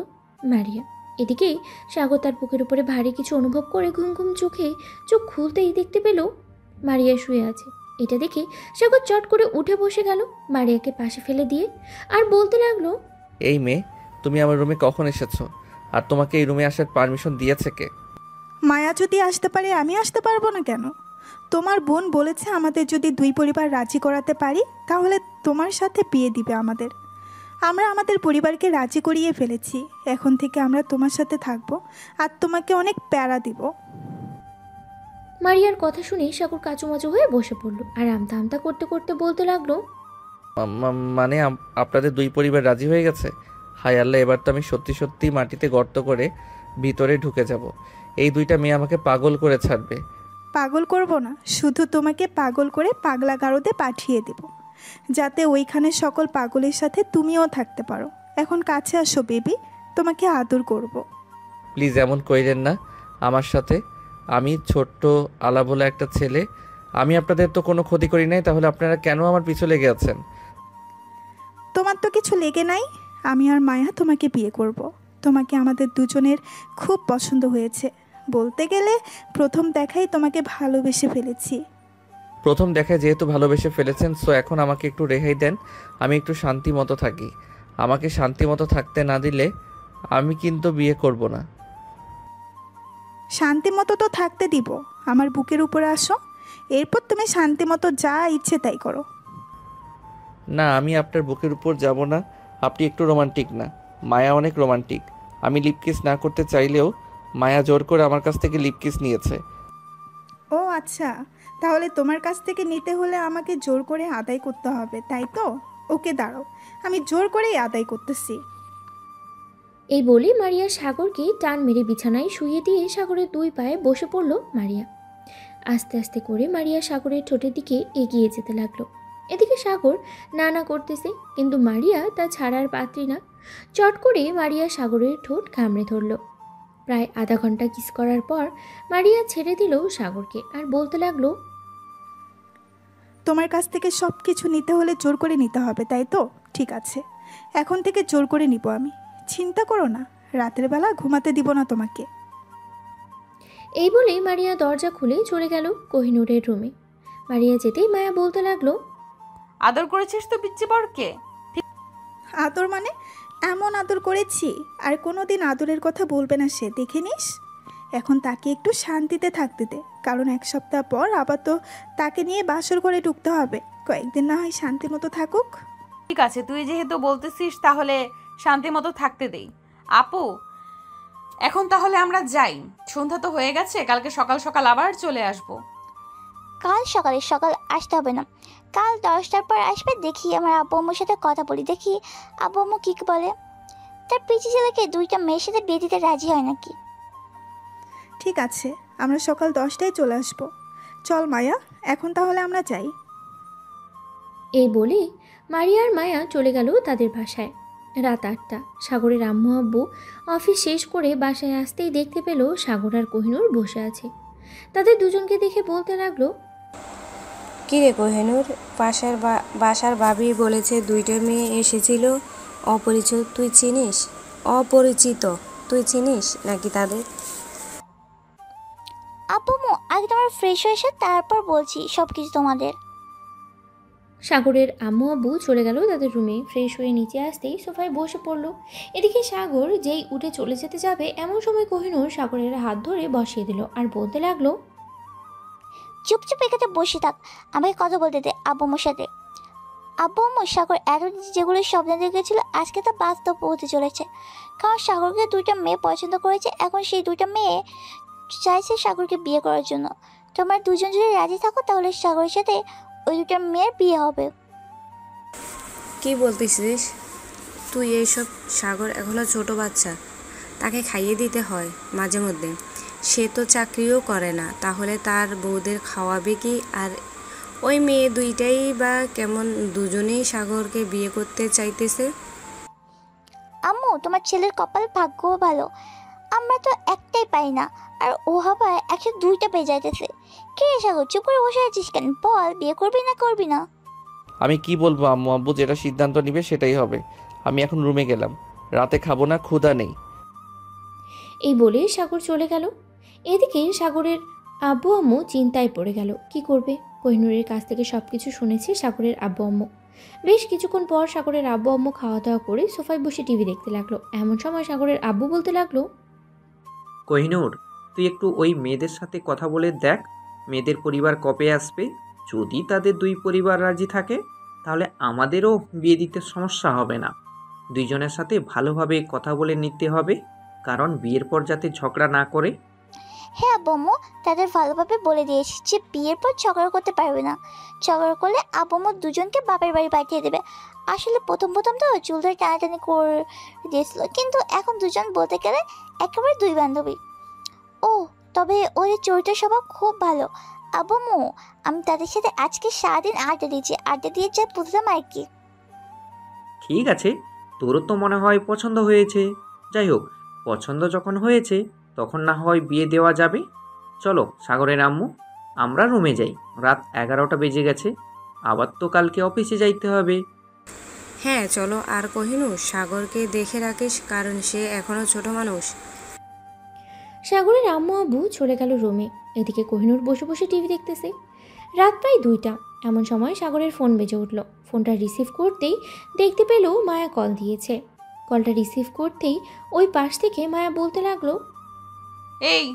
মারিয়া। এদিকে সাগর তার বুকের উপরে ভারী কিছু অনুভব করে ঘুম ঘুম চোখে চোখ খুলতেই দেখতে পেল মারিয়া শুয়ে আছে। এটা দেখে সাগর চট করে উঠে বসে গেল মারিয়াকে পাশে ফেলে দিয়ে, আর বলতে লাগলো, এই মেয়ে, তুমি আমার রুমে কখন এসেছো? আর তোমাকে এই রুমে আসার পারমিশন দিয়েছে কে? মায়া যদি আসতে পারে আমি আসতে পারবো না কেন? তোমার বোন বলেছে আমাদের যদি দুই পরিবার রাজি করাতে পারি তাহলে তোমার সাথে বিয়ে দিবে আমাদের। আমরা আমাদের পরিবারকে রাজি করিয়ে ফেলেছি। এখন থেকে আমরা তোমার সাথে থাকবো আর তোমাকে অনেক প্যারা দিব। মারিয়ার কথা শুনে সাগর কাচুমাচু হয়ে বসে পড়ল আর আমতা আমতা করতে করতে বলতে লাগলো, মানে আপনাদের দুই পরিবার রাজি হয়ে গেছে? হায় আল্লাহ, এবার তো আমি সত্যি সত্যি মাটিতে গর্ত করে ভিতরে ঢুকে যাব। এই দুইটা মেয়ে আমাকে পাগল করে ছাড়বে। পাগল করব না, শুধু তোমাকে পাগল করে পাগলা গারদে পাঠিয়ে দেব, যাতে ওইখানে সকল পাগলের সাথে তুমিও থাকতে পারো। এখন কাছে আসো বেবি, তোমাকে আদর করব। প্লিজ এমন কইরেন না আমার সাথে। আমি ছোট্ট আলা বলে একটা ছেলে, আমি আপনাদের তো কোনো ক্ষতি করি নাই, তাহলে আপনারা কেন আমার পিছু লেগে আছেন? তোমার তো কিছু লেগে নাই। আমি আর মায়া তোমাকে বিয়ে করব। তোমাকে আমাদের দুজনের খুব পছন্দ হয়েছে। বলতে গেলে প্রথম দেখাই তোমাকে ভালোবেসে ফেলেছি। প্রথম দেখায় যেহেতু ভালোবেসে ফেলেছেন, সো এখন আমাকে একটু রেহাই দেন, আমি একটু শান্তি মতো থাকি। আমাকে শান্তি মতো থাকতে না দিলে আমি কিন্তু বিয়ে করব না। শান্তি মতো তো থাকতে দিব, আমার বুকের উপরে আসো, এরপর তুমি শান্তি মতো যা ইচ্ছে তাই করো। না, আমি আপনার বুকের উপর যাব না। আপনি একটু রোমান্টিক না? মায়া অনেক রোমান্টিক। আমি লিপকিস না করতে চাইলেও মায়া জোর করে আমার কাছ থেকে লিপকিস নিয়েছে। ও আচ্ছা, তাহলে তোমার কাছ থেকে নিতে হলে আমাকে জোর করে আদায় করতে হবে, তাই তো? ওকে দাঁড়াও, আমি জোর করেই আদায় করতেছি। এই বলে মারিয়া সাগরকে টান মেরে বিছানায় শুইয়ে দিয়ে সাগরের 2 পায়ে বসে পড়ল মারিয়া। আস্তে আস্তে করে মারিয়া সাগরের ঠোঁটের দিকে এগিয়ে যেতে লাগলো। এদিকে সাগর না করতেছে, কিন্তু মারিয়া তা ছাড়ার পাত্রী না। চট করে মারিয়া সাগরের ঠোঁট কামড়ে ধরল। প্রায় আধা ঘন্টা কিস করার পর মারিয়া ছেড়ে দিল সাগরকে আর বলতে লাগলো, তোমার কাছ থেকে সব কিছু নিতে হলে জোর করে নিতে হবে, তাই তো? ঠিক আছে, এখন থেকে জোর করে নিব আমি। চিন্তা করো না, রাতের বেলা ঘুমাতে দিব না তোমাকে। এই বলে মারিয়া দরজা খুলে চলে গেল কোহিনূরের রুমে। মারিয়া যেতেই মায়া বলতে লাগলো, আদর করেছিস তো পিচ্চি বরকে? আদর মানে? এমন আদর করেছি আর কোনোদিন আদরের কথা বলবে না সে, দেখে নিস। এখন তাকে একটু শান্তিতে থাকতে দে, কারণ 1 সপ্তাহ পর আবার তো তাকে নিয়ে বাসর ঘরে ঢুকতে হবে। কয়েকদিন না হয় শান্তি মতো থাকুক। ঠিক আছে, তুই যেহেতু বলতেছিস তাহলে শান্তি মতো থাকতে দেই। আপু, এখন তাহলে আমরা যাই, সন্ধ্যা তো হয়ে গেছে, কালকে সকাল সকাল আবার চলে আসবো। কাল সকাল আসতে হবে না, কাল 10টার পর আসবে। দেখি আমার আব্বু আম্মুর সাথে কথা বলি, দেখি আব্বু আম্মু কী বলে। তার পিচি ছেলেকে 2টা মেয়ের সাথে বিয়ে দিতে রাজি হয় নাকি। ঠিক আছে, আমরা সকাল 10টায় চলে আসবো। চল মায়া, এখন তাহলে আমরা যাই। এই বলে মারিয়া আর মায়া চলে গেল তাদের বাসায়। রাত 8টা। সাগরের আম্মু আব্বু অফিস শেষ করে বাসায় আসতেই দেখতে পেল সাগর আর কোহিনূর বসে আছে। তাদের দুজনকে দেখে বলতে লাগলো, কিরে কোহিনূর, বাসার ভাবি বলেছে 2টা মেয়ে এসেছিল অপরিচিত, তুই চিনিস নাকি তাদের? আব্বু আগে তোমার ফ্রেশ হয়ে এসে তারপর বলছি সব কিছু তোমাদের। সাগরের আম্মু আব্বু চলে গেল তাদের রুমে। ফ্রেশ হয়ে নিচে আসতেই সোফায় বসে পড়ল। এদিকে সাগর যেই উঠে চলে যেতে যাবে এমন সময় কোহিনূর সাগরের হাত ধরে বসিয়ে দিল আর বলতে লাগলো, চুপচাপ এখানে বসে থাক, আমাকে কথা বলতে দে আব্বুর সাথে। আব্বু সাগর এতদিন যেগুলো স্বপ্ন দেখেছিল আজকে তা বাস্তব হতে চলেছে। কারণ সাগরকে 2টা মেয়ে পছন্দ করেছে, এখন সেই 2টা মেয়ে চাইছে সাগরকে বিয়ে করার জন্য। তোমরা দুজন যদি রাজি থাকো তাহলে সাগরের সাথে ওই 2টা মেয়ের বিয়ে হবে। কি বলতেছিস তুই এইসব? সাগর এখনো ছোট বাচ্চা, তাকে খাইয়ে দিতে হয় মাঝে মধ্যে। সে তো চাকরিও করে না, তাহলে তার বউদের খাওয়াবে কি? আর ওই মেয়ে 2টাই বা কেমন, দুজনেই সাগরকে বিয়ে করতে চাইতেছে। আম্মু তোমার ছেলের কপাল ভাগ্যও ভালো, আমরা তো একটাই পাই না, আর ও হবা 102টা পেয়ে যাইতেছে। কে সাগর চুপ করে বসে আছিস কেন? বল, বিয়ে করবি না? আমি কি বলবো আম্মু আব্বু, যেটা সিদ্ধান্ত নিবে সেটাই হবে। আমি এখন রুমে গেলাম, রাতে খাবো না, ক্ষুধা নেই। এই বলে সাগর চলে গেল। এদিকে সাগরের আব্বু আম্মু চিন্তায় পড়ে গেল, কি করবে। কোহিনূরের কাছ থেকে সব কিছু শুনেছে সাগরের আব্বু আম্মু। বেশ কিছুক্ষণ পর সাগরের আব্বু আম্মু খাওয়া দাওয়া করে সোফায় বসে টিভি দেখতে লাগলো। এমন সময় সাগরের আব্বু বলতে লাগলো, কোহিনূর, তুই একটু ওই মেয়েদের সাথে কথা বলে দেখ, মেয়েদের পরিবার কবে আসবে। যদি তাদের 2 পরিবার রাজি থাকে তাহলে আমাদেরও বিয়ে দিতে সমস্যা হবে না। 2জনের সাথে ভালোভাবে কথা বলে নিতে হবে, কারণ বিয়ের পর যাতে ঝগড়া না করে। হ্যাঁ আব্বু, তাদের ভালোভাবে বলে দিয়েছি যে বিয়ের পর ঝগড়া করতে পারবে না। ঝগড়া করলে আব্বু দুজনকে বাপের বাড়ি পাঠিয়ে দেবে। আসলে প্রথম তো চুল ধরে টানাটানি করে দিয়েছিল, কিন্তু এখন দুজন বলতে গেলে একেবারে 2 বান্ধবী। ও তবে ওদের চরিত্র স্বভাব খুব ভালো। আব্বু আমি তাদের সাথে আজকে সারাদিন আড্ডা দিয়ে যা বুঝলাম আর কি। ঠিক আছে, তোরও তো মনে হয় পছন্দ হয়েছে। যাই হোক, পছন্দ যখন হয়েছে তখন না হয় বিয়ে দেওয়া যাবে। চলো সাগরের আম্মু, আমরা রুমে যাই, রাত 11টা বেজে গেছে, আবার তো কালকে অফিসে যাইতে হবে। হ্যাঁ চলো। আর কোহিনূর, সাগরকে দেখে রাখিস, কারণ সে এখনো ছোট মানুষ। সাগরের আম্মু আব্বু চলে গেল রুমে। এদিকে কোহিনূর বসে বসে টিভি দেখতেছে। রাত প্রায় 2টা। এমন সময় সাগরের ফোন বেজে উঠল। ফোনটা রিসিভ করতেই দেখতে পেল মায়া কল দিয়েছে। কলটা রিসিভ করতেই ওই পাশ থেকে মায়া বলতে লাগলো, এই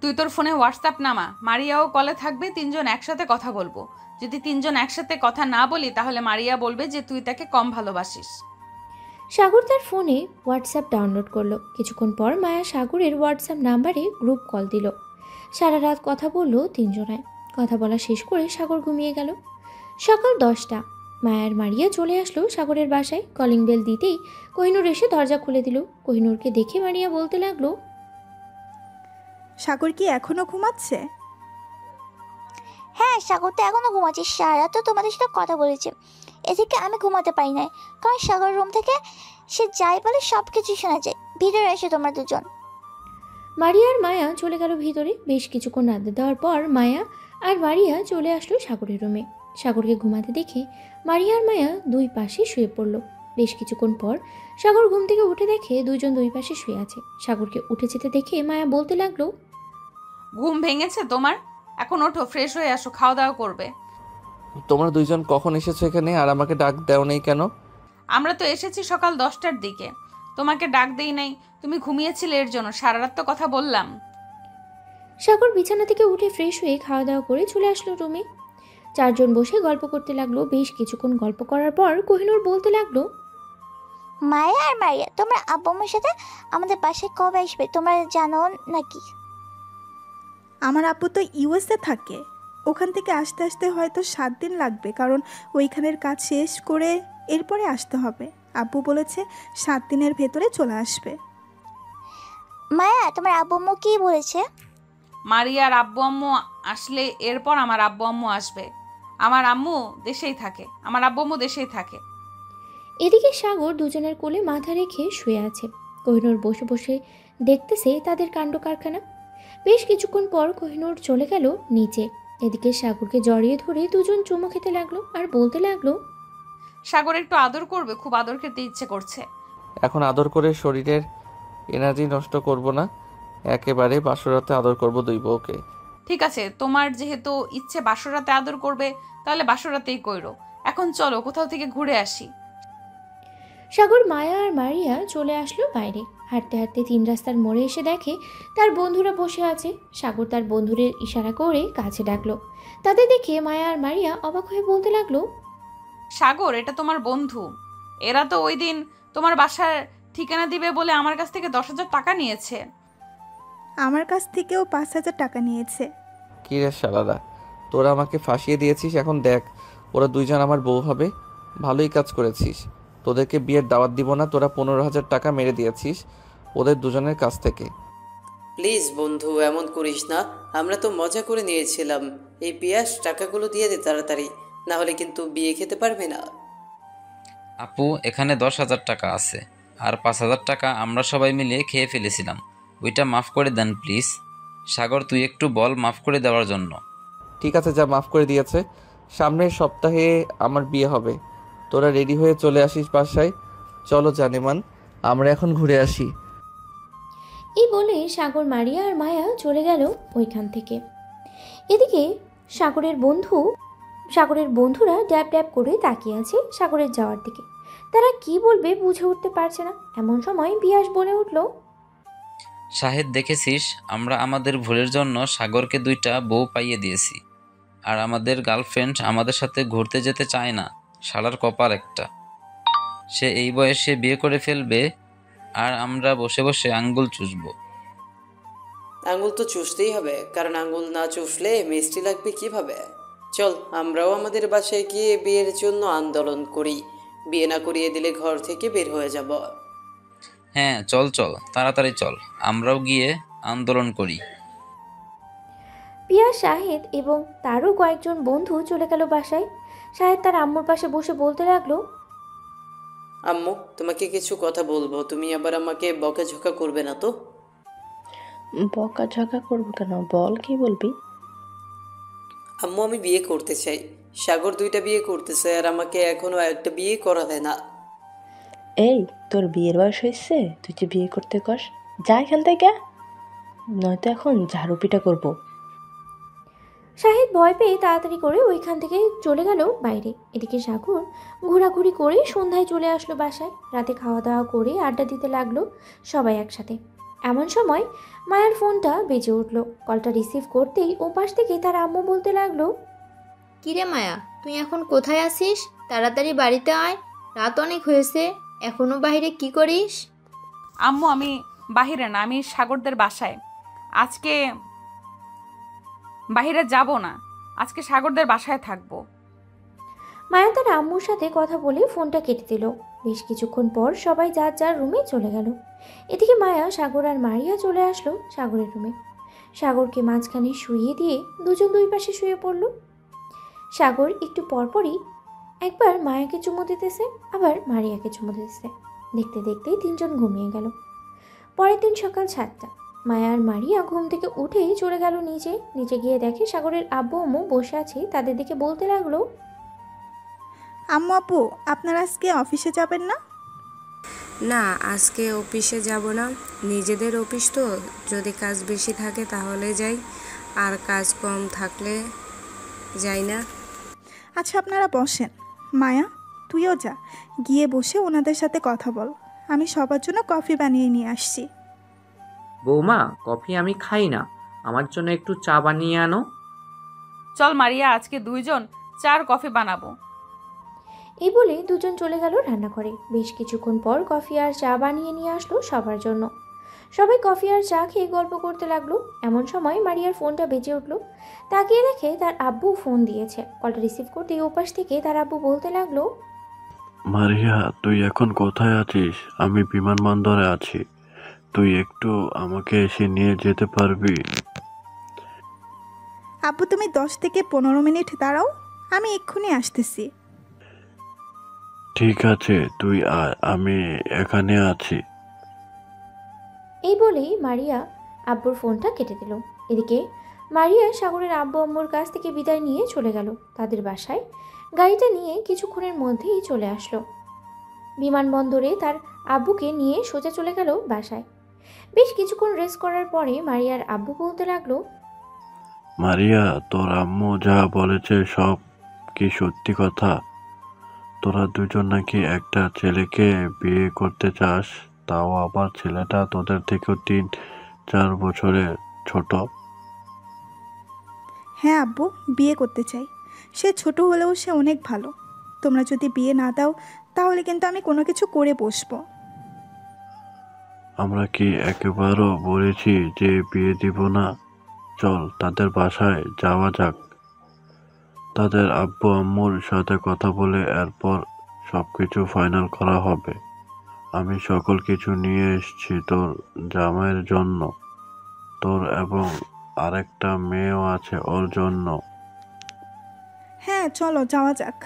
তুই তোর ফোনে হোয়াটসঅ্যাপ নামা, মারিয়াও কলে থাকবে, 3জন একসাথে কথা বলবো। যদি 3জন একসাথে কথা না বলি তাহলে মারিয়া বলবে যে তুই তাকে কম ভালোবাসিস। সাগর তার ফোনে হোয়াটসঅ্যাপ ডাউনলোড করলো। কিছুক্ষণ পর মায়া সাগরের হোয়াটসঅ্যাপ নাম্বারে গ্রুপ কল দিল। সারা রাত কথা বললো 3জনায়। কথা বলা শেষ করে সাগর ঘুমিয়ে গেল। সকাল 10টা। মায়ার মারিয়া চলে আসলো সাগরের বাসায়। কলিং বেল দিতেই কোহিনূর এসে দরজা খুলে দিল। কোহিনূরকে দেখে মারিয়া বলতে লাগলো, সাগর কি এখনো ঘুমাচ্ছে? হ্যাঁ সাগর তো এখনো ঘুমাচ্ছে, সারা তো তোমাদের সাথে কথা বলেছে। এদিকে আমি ঘুমাতে পারি না, কারণ সাগর রুম থেকে সে যাই বলে সব কিছু শোনা যায়। ভিতরে এসে তোমরা দুজন। মারিয়া আর মায়া চলে গেল ভিতরে। বেশ কিছুক্ষণ আড্ডা দেওয়ার পর মায়া আর মারিয়া চলে আসলো সাগরের রুমে। সাগরকে ঘুমাতে দেখে মারিয়া আর মায়া 2 পাশে শুয়ে পড়ল। বেশ কিছুক্ষণ পর সাগর ঘুম থেকে উঠে দেখে 2জন 2 পাশে শুয়ে আছে। সাগরকে উঠে যেতে দেখে মায়া বলতে লাগলো, ঘুম ভেঙেছে তোমার? এখন ওঠো, ফ্রেশ হয়ে আসো, খাওয়া দাওয়া করবে। তোমরা 2জন কখন এসেছো এখানে আর আমাকে ডাক দেও নেই কেন? আমরা তো এসেছি সকাল 10টার দিকে, তোমাকে ডাক দেই নাই, তুমি ঘুমিয়েছিলে এর জন্য। সারা রাত তো কথা বললাম। সাগর বিছানা থেকে উঠে ফ্রেশ হয়ে খাওয়া দাওয়া করে চলে আসলো রুমে। 4জন বসে গল্প করতে লাগলো। বেশ কিছুক্ষণ গল্প করার পর কোহিনূর বলতে লাগলো, মায়া আর মারিয়া, তোমরা আব্বুর সাথে আমাদের বাসায় কবে আসবে তোমরা জানো নাকি? আমার আপু তো ইউএসএ থাকে, ওখান থেকে আসতে আসতে হয়তো 7 দিন লাগবে, কারণ ওইখানের কাজ শেষ করে এরপরে আসতে হবে। আব্বু বলেছে 7 দিনের ভেতরে চলে আসবে। মায়া, তোমার আব্বু কি বলেছে? মারিয়ার আব্বু আম্মু আসলে এরপর আমার আব্বু আম্মু আসবে। আমার আম্মু দেশেই থাকে, আমার আব্বু আম্মু দেশেই থাকে। এদিকে সাগর দুজনের কোলে মাথা রেখে শুয়ে আছে। কোহিনূর বসে বসে দেখতেছে তাদের কাণ্ড কারখানা। বেশ কিছুক্ষণ পর কোহিনূর চলে গেল নিচে। এদিকে সাগরকে জড়িয়ে ধরে দুজন চুমো খেতে লাগলো আর বলতে লাগলো, সাগর একটু আদর করবে, খুব আদর খেতে ইচ্ছে করছে। এখন আদর করে শরীরের এনার্জি নষ্ট করব না, একেবারে বাসরাতে আদর করব দুই বউকে। ঠিক আছে, তোমার যেহেতু ইচ্ছে বাসরাতে আদর করবে, তাহলে বাসরাতেই কইরো। এখন চলো কোথাও থেকে ঘুরে আসি। সাগর, মায়া আর মারিয়া চলে আসলো বাইরে। হাঁটতে হাঁটতে 3 রাস্তার মোড়ে এসে দেখে তার বন্ধুরা বসে আছে। সাগর তার বন্ধুদের ইশারা করে কাছে ডাকলো। তাদের দেখে মায়া আর মারিয়া অবাক হয়ে বলতে লাগলো, সাগর, এটা তোমার বন্ধু। এরা তো ওই দিন তোমার বাসার ঠিকানা দিবে বলে আমার কাছ থেকে 10,000 টাকা নিয়েছে। আমার কাছ থেকেও 5,000 টাকা নিয়েছে। কি রে শালারা, তোরা আমাকে ফাঁসিয়ে দিয়েছিস, এখন দেখ ওরা দুইজন আমার বউ হবে। ভালোই কাজ করেছিস। তোদেরকে বিয়ের দাওয়াত দিব না, তোরা 15,000 টাকা মেরে দিয়েছিস ওদের দুজনের কাছ থেকে। প্লিজ বন্ধু, এমন করিস না, আমরা তো মজা করে নিয়েছিলাম। এই পিয়াস টাকাগুলো দিয়ে দে তাড়াতাড়ি, না হলে কিন্তু বিয়ে খেতে পারবে না। আপু, এখানে 10,000 টাকা আছে, আর 5,000 টাকা আমরা সবাই মিলিয়ে খেয়ে ফেলেছিলাম, ওইটা মাফ করে দেন প্লিজ। সাগর, তুই একটু বল মাফ করে দেওয়ার জন্য। ঠিক আছে, যা মাফ করে দিয়েছে। সামনের সপ্তাহে আমার বিয়ে হবে, তোরা রেডি হয়ে চলে আসিস বাসায়। চলো জানেমান, আমরা এখন ঘুরে আসি। এই বলে সাগর, মারিয়া আর মায়া চলে গেল ওইখান থেকে। এদিকে সাগরের বন্ধুরা ড্যাব ড্যাব করে তাকিয়ে আছে সাগরের যাওয়ার দিকে। তারা কি বলবে বুঝে উঠতে পারছে না। এমন সময় পিয়াস বলে উঠল, শাহেদ, দেখেছিস, আমরা আমাদের ভুলের জন্য সাগরকে 2টা বউ পাইয়ে দিয়েছি, আর আমাদের গার্লফ্রেন্ড আমাদের সাথে ঘুরতে যেতে চায় না। শালার কপাল একটা, সে এই বয়সে বিয়ে করে ফেলবে, আর আমরা বসে বসে আঙ্গুল চুষবো। আঙ্গুল তো চুষতেই হবে, কারণ আঙ্গুল না চুষলে মিষ্টি লাগবে কিভাবে। চল, আমরাও আমাদের বাসায় গিয়ে বিয়ের জন্য আন্দোলন করি। বিয়ে না করিয়ে দিলে ঘর থেকে বের হয়ে যাব। হ্যাঁ, চল চল, তাড়াতাড়ি চল, আমরাও গিয়ে আন্দোলন করি। পিয়াস, শাহেদ এবং তারও কয়েকজন বন্ধু চলে গেল বাসায়। শাহেদ তার আম্মুর পাশে বসে বলতে লাগলো, আম্মু, তোমাকে কিছু কথা বলবো, তুমি আবার আমাকে বকাঝকা করবে না তো? বকাঝকা করবো কেন, বল কি বলবি? আম্মু, আমি বিয়ে করতে চাই। সাগর 2টা বিয়ে করতেছে, আর আমাকে এখনো একটা বিয়ে করাবে না। এই, তোর বিয়ের বয়স হয়েছে, তুই যে বিয়ে করতে কস? যা এখান থেকে, নয়তো এখন ঝাড়ু পিটা করবো। শাহেদ ভয় পেয়ে তাড়াতাড়ি করে ওইখান থেকে চলে গেল বাইরে। এদিকে সাগর ঘোরাঘুরি করে সন্ধ্যায় চলে আসলো বাসায়। রাতে খাওয়া দাওয়া করে আড্ডা দিতে লাগলো সবাই একসাথে। এমন সময় মায়ার ফোনটা বেজে উঠলো। কলটা রিসিভ করতেই ওপাশ থেকে তার আম্মু বলতে লাগলো, কিরে মায়া, তুই এখন কোথায় আছিস? তাড়াতাড়ি বাড়িতে আয়, রাত অনেক হয়েছে, এখনো বাইরে কি করিস? আম্মু, আমি বাহিরে না, আমি সাগরদের বাসায়। আজকে বাহিরে যাব না, আজকে সাগরদের বাসায় থাকবো। মায়া তার আম্মুর সাথে কথা বলে ফোনটা কেটে দিল। বেশ কিছুক্ষণ পর সবাই যার যার রুমে চলে গেল। এদিকে মায়া, সাগর আর মারিয়া চলে আসলো সাগরের রুমে। সাগরকে মাঝখানে শুইয়ে দিয়ে দুজন দুই পাশে শুয়ে পড়ল। সাগর একটু পরপরই একবার মায়াকে চুমু দিতেছে, আবার মারিয়াকে চুমু দিতেছে। দেখতে দেখতেই 3জন ঘুমিয়ে গেল। পরের দিন সকাল 7টা। মায়া আর মারিয়া ঘুম থেকে উঠেই চলে গেল নিচে গিয়ে দেখে সাগরের আব্বু আম্মু বসে আছে। তাদের দিকে বলতে লাগলো, আম্মু, আপু, আপনারা আজকে অফিসে যাবেন না? না, আজকে অফিসে যাব না, নিজেদের অফিস তো, যদি কাজ বেশি থাকে তাহলে যাই, আর কাজ কম থাকলে যাই না। আচ্ছা, আপনারা বসেন। মায়া, তুইও যা, গিয়ে বসে ওনাদের সাথে কথা বল। আমি সবার জন্য কফি বানিয়ে নিয়ে আসছি। বৌমা, কফি আমি খাই না, আমার জন্য একটু চা বানিয়ে আনো। চল মারিয়া, আজকে 2জন চার কফি বানাবো। এই বলে দুজন চলে গেল রান্নাঘরে। বেশ কিছুক্ষণ পর কফি আর চা বানিয়ে নিয়ে আসলো সবার জন্য। সবাই কফি আর চা খেয়ে গল্প করতে লাগলো। এমন সময় মারিয়ার ফোনটা বেজে উঠলো। তাকিয়ে দেখে তার আব্বু ফোন দিয়েছে। কলটা রিসিভ করতে ওপাশ থেকে তার আব্বু বলতে লাগলো, মারিয়া, তুই এখন কোথায় আছিস? আমি বিমানবন্দরে আছি, তুই একটু আমাকে এসে নিয়ে যেতে পারবি? আব্বু, তুমি 10 থেকে 15 মিনিট দাঁড়াও, আমি এক্ষুনি আসতেছি। ঠিক আছে, তুই আয়, আমি এখানে আছি। এই বলেই মারিয়া আব্বুর ফোনটা কেটে দিল। এদিকে মারিয়া সাগরের আব্বু আম্মুর কাছ থেকে বিদায় নিয়ে চলে গেল তাদের বাসায়। গাড়িটা নিয়ে কিছুক্ষণের মধ্যেই চলে আসলো। বিমানবন্দরে তার আব্বুকে নিয়ে সোজা চলে গেল বাসায়। বেশ কিছুক্ষণ রেস্ট করার পরে মারিয়ার আব্বু বলতে লাগলো, মারিয়া, তোর আম্মু যা বলেছে সব কি সত্যি কথা? তোরা দুজন নাকি একটা ছেলেকে বিয়ে করতে চাস, তাও আবার ছেলেটা তোদের থেকেও 3-4 বছরের ছোট। হ্যাঁ আব্বু, বিয়ে করতে চাই। সে ছোট হলেও সে অনেক ভালো। তোমরা যদি বিয়ে না দাও তাহলে কিন্তু আমি কোনো কিছু করে বসবো। আমরা কি একেবারও বলেছি যে বিয়ে দিব না? চল তাদের বাসায় যাওয়া যাক, তাদের আব্বু আম্মুর সাথে কথা বলে এরপর সবকিছু ফাইনাল করা হবে। আমি সকল কিছু নিয়ে এসেছি তোর জামাইয়ের জন্য, তোর এবং আরেকটা মেয়েও আছে ওর জন্য। হ্যাঁ চলো যাওয়া যাক।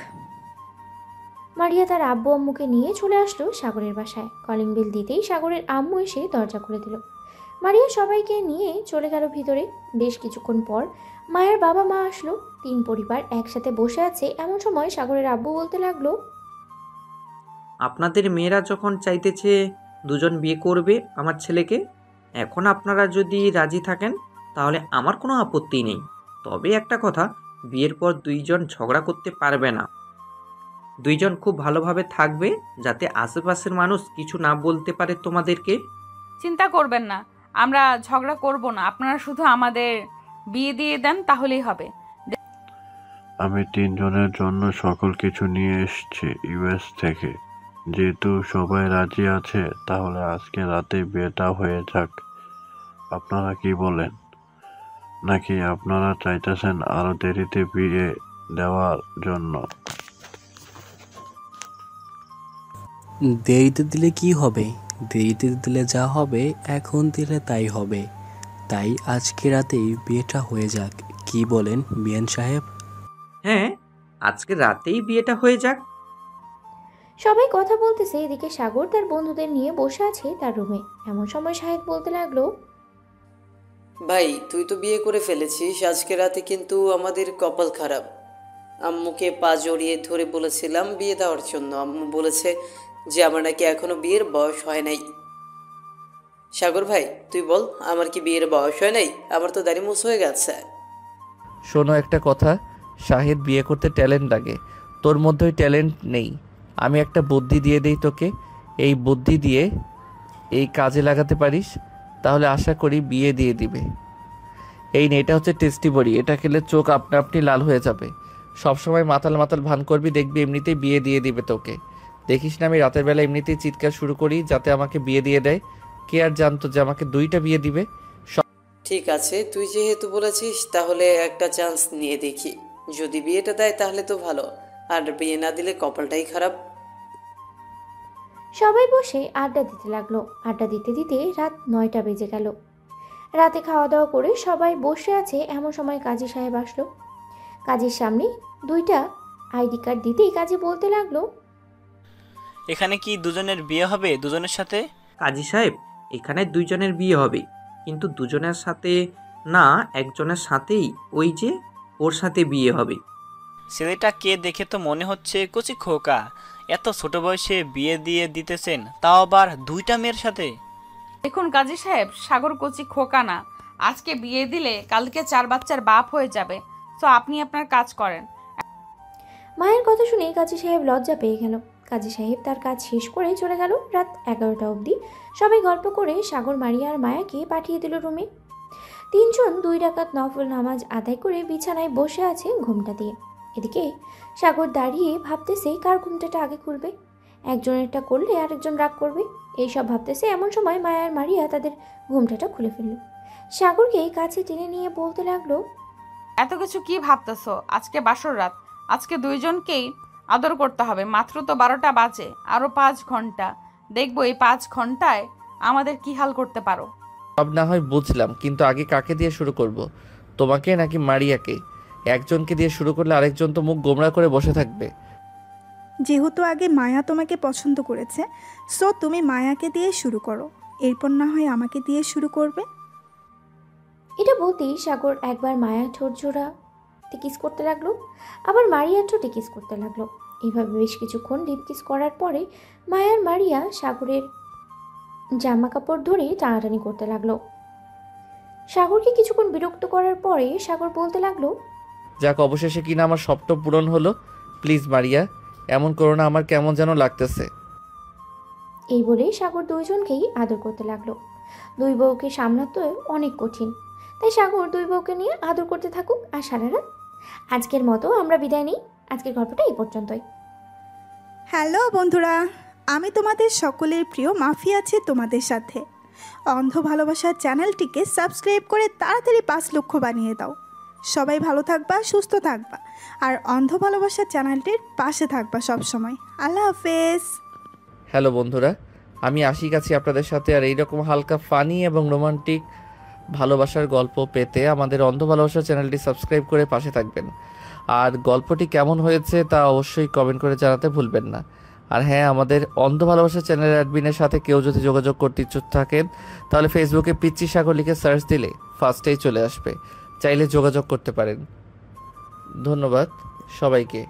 মারিয়া তার আব্বু আম্মুকে নিয়ে চলে আসলো সাগরের বাসায়। কলিং বেল দিতেই সাগরের আম্মু এসে দরজা খুলে দিল। মারিয়া সবাইকে নিয়ে চলে গেল ভিতরে। বেশ কিছুক্ষণ পর মায়ের বাবা মা আসলো। 3 পরিবার একসাথে বসে আছে এমন সময় সাগরের আব্বু বলতে লাগলো, আপনাদের মেয়েরা যখন চাইতেছে দুজন বিয়ে করবে আমার ছেলেকে, এখন আপনারা যদি রাজি থাকেন তাহলে আমার কোনো আপত্তি নেই। তবে একটা কথা, বিয়ের পর দুইজন ঝগড়া করতে পারবে না। দুইজন খুব ভালোভাবে থাকবে, যাতে আশেপাশের মানুষ কিছু না বলতে পারে তোমাদেরকে। চিন্তা করবেন না, আমরা ঝগড়া করব না। আপনারা শুধু আমাদের বিয়ে দিয়ে দেন তাহলেই হবে। আমি 3 জনের জন্য সকল কিছু নিয়ে এসেছি ইউএস থেকে। যেহেতু সবাই রাজি আছে তাহলে আজকে রাতে বিয়েটা হয়ে যাক। আপনারা কি বলেন? নাকি আপনারা চাইতেছেন আরো দেরিতে বিয়ে দেওয়ার জন্য? দেরিতে দিলে কি হবে? দেরিতে দিলে যা হবে এখন দিলে তাই হবে। তাই আজকে রাতেই বিয়েটা হয়ে যাক, কি বলেন বিয়ান সাহেব? হ্যাঁ, আজকে রাতেই বিয়েটা হয়ে যাক। সবাই কথা বলতেছে। এদিকে সাগর তার বন্ধুদের নিয়ে বসে আছে তার রুমে। এমন সময় শাহেদ বলতে লাগলো, ভাই তুই তো বিয়ে করে ফেলেছিস, আজকে রাতে কিন্তু আমাদের কপাল খারাপ। আম্মুকে পা জড়িয়ে ধরে বলেছিলাম বিয়ে দেওয়ার জন্য, আম্মু বলেছে যে আমার নাকি এখনো বিয়ের বয়স হয় নাই। সাগর ভাই তুই বল, আমার কি বিয়ের বয়স হয় নাই? আমার তো দাড়ি মুছ হয়ে গেছে। শোনো একটা কথা, শাহিদ বিয়ে করতে ট্যালেন্ট লাগে, তোর মধ্যে ওই ট্যালেন্ট নেই। আমি একটা বুদ্ধি দিয়ে দেই তোকে, এই বুদ্ধি দিয়ে এই কাজে লাগাতে পারিস, তাহলে আশা করি বিয়ে দিয়ে দিবে। এই নে, এটা হচ্ছে টেস্টি বড়ি, এটা খেলে চোখ আপনা আপনি লাল হয়ে যাবে। সবসময় মাতাল মাতাল ভান করবি, দেখবি এমনিতেই বিয়ে দিয়ে দিবে তোকে। দেখিস না আমি রাতের বেলা এমনিতেই চিৎকার শুরু করি যাতে আমাকে বিয়ে দিয়ে দেয়। কে আর জানতো যে আমাকে 2টা বিয়ে দিবে। ঠিক আছে, তুই যেহেতু বলেছিস তাহলে একটা চান্স নিয়ে দেখি। যদি বিয়েটা দেয় তাহলে তো ভালো, আর বিয়ে না দিলে কপালটাই খারাপ। সবাই বসে আড্ডা দিতে লাগলো। আড্ডা দিতে দিতে রাত 9টা বেজে গেল। রাতে খাওয়া দাওয়া করে সবাই বসে আছে এমন সময় কাজী সাহেব আসলো। কাজীর সামনে 2টা আইডি কার্ড দিতেই কাজী বলতে লাগলো, এখানে কি দুজনের বিয়ে হবে দুজনের সাথে? কাজী সাহেব, এখানে 2 জনের বিয়ে হবে, কিন্তু 2 জনের সাথে না, একজনের সাথেই, ওই যে ওর সাথে বিয়ে হবে। ছেলেটা কে দেখে তো মনে হচ্ছে কচি খোকা, এত ছোট বয়সে বিয়ে দিয়ে দিতেছেন, তাও আবার 2টা মেয়ের সাথে। দেখুন কাজী সাহেব, সাগর কচি খোকা না। আজকে বিয়ে দিলে কালকে 4 বাচ্চার বাপ হয়ে যাবে। তো আপনি আপনার কাজ করেন। মায়ের কথা শুনে কাজী সাহেব লজ্জা পেয়ে গেল। কাজী সাহেব তার কাজ শেষ করে চলে গেল। রাত 11টা অবধি সবাই গল্প করে সাগর, মারিয়া আর মায়াকে পাঠিয়ে দিল রুমে। 3 জন 2 রাকাত নফল নামাজ আদায় করে বিছানায় বসে আছে ঘুমটা দিয়ে। এদিকে সাগর দাঁড়িয়ে ভাবতেছে কার ঘুমটাটা আগে খুলবে। একজনেরটা করলে আরেকজন রাগ করবে, এইসব ভাবতেছে। এমন সময় মায়া আর মারিয়া তাদের ঘুমটাটা খুলে ফেলল। সাগরকে কাছে টেনে নিয়ে বলতে লাগলো, এত কিছু কি ভাবতেছো? আজকে বাসর রাত, আজকে 2 জনকেই আদর করতে হবে। মাত্র তো 12টা বাজে, আরো 5 ঘন্টা। দেখবো এই 5 ঘন্টায় আমাদের কি হাল করতে পারো। সব না হয় বুঝলাম, কিন্তু আগে কাকে দিয়ে শুরু করব? তোমাকে নাকি মারিয়াকে? একজনকে দিয়ে শুরু করলে আরেকজন তো মুখ গোমড়া করে বসে থাকবে। যেহেতু আগে মায়া তোমাকে পছন্দ করেছে, সো তুমি মায়াকে দিয়ে শুরু করো, এরপর না হয় আমাকে দিয়ে শুরু করবে। এটা বলতেই সাগর একবার মায়া ঠোঁট জোড়াতে কিস করতে লাগলো, আবার মারিয়া ঠোঁটে কিস করতে লাগলো। এইভাবে বেশ কিছুক্ষণ লিপ কিস করার পরে মায়ার মারিয়া সাগরের জামা কাপড় ধরে টানাটানি করতে লাগলো। সাগরকে কিছুক্ষণ বিরক্ত করার পরে সাগর বলতে লাগলো, যাক, অবশেষে কিনা আমার স্বপ্ন পূরণ হলো। প্লিজ মারিয়া, এমন করো না, আমার কেমন যেন লাগতেছে। এই বলে সাগর দুইজনকেই আদর করতে লাগলো। দুই বউকে সামলাতে অনেক কঠিন, তাই সাগর দুই বউকে নিয়ে আদর করতে থাকুক আর সারা রাত। আজকের মতো আমরা বিদায় নিই। আজকের গল্পটা এই পর্যন্তই। হ্যালো বন্ধুরা, আমি তোমাদের সকলের প্রিয় মাফি আছি তোমাদের সাথে। অন্ধ ভালোবাসার চ্যানেলটিকে সাবস্ক্রাইব করে তাড়াতাড়ি 5 লক্ষ বানিয়ে দাও। সবাই ভালো থাকবা, সুস্থ থাকবা, আর অন্ধ ভালোবাসার চ্যানেলটির পাশে থাকবা সবসময়। আল্লাহ হাফেজ। হ্যালো বন্ধুরা, আমি আশিক আছি আপনাদের সাথে। আর এইরকম হালকা ফানি এবং রোমান্টিক ভালোবাসার গল্প পেতে আমাদের অন্ধ ভালোবাসার চ্যানেলটি সাবস্ক্রাইব করে পাশে থাকবেন। আর গল্পটি কেমন হয়েছে তা অবশ্যই কমেন্ট করে জানাতে ভুলবেন না। আর হ্যাঁ, আমাদের অন্ধ ভালোবাসার চ্যানেলের অ্যাডমিনের সাথে কেউ যদি যোগাযোগ করতে ইচ্ছুক থাকেন, তাহলে ফেসবুকে পিচ্চি সাগর লিখে সার্চ দিলে ফার্স্টেই চলে আসবে, চাইলে যোগাযোগ করতে পারেন। ধন্যবাদ সবাইকে।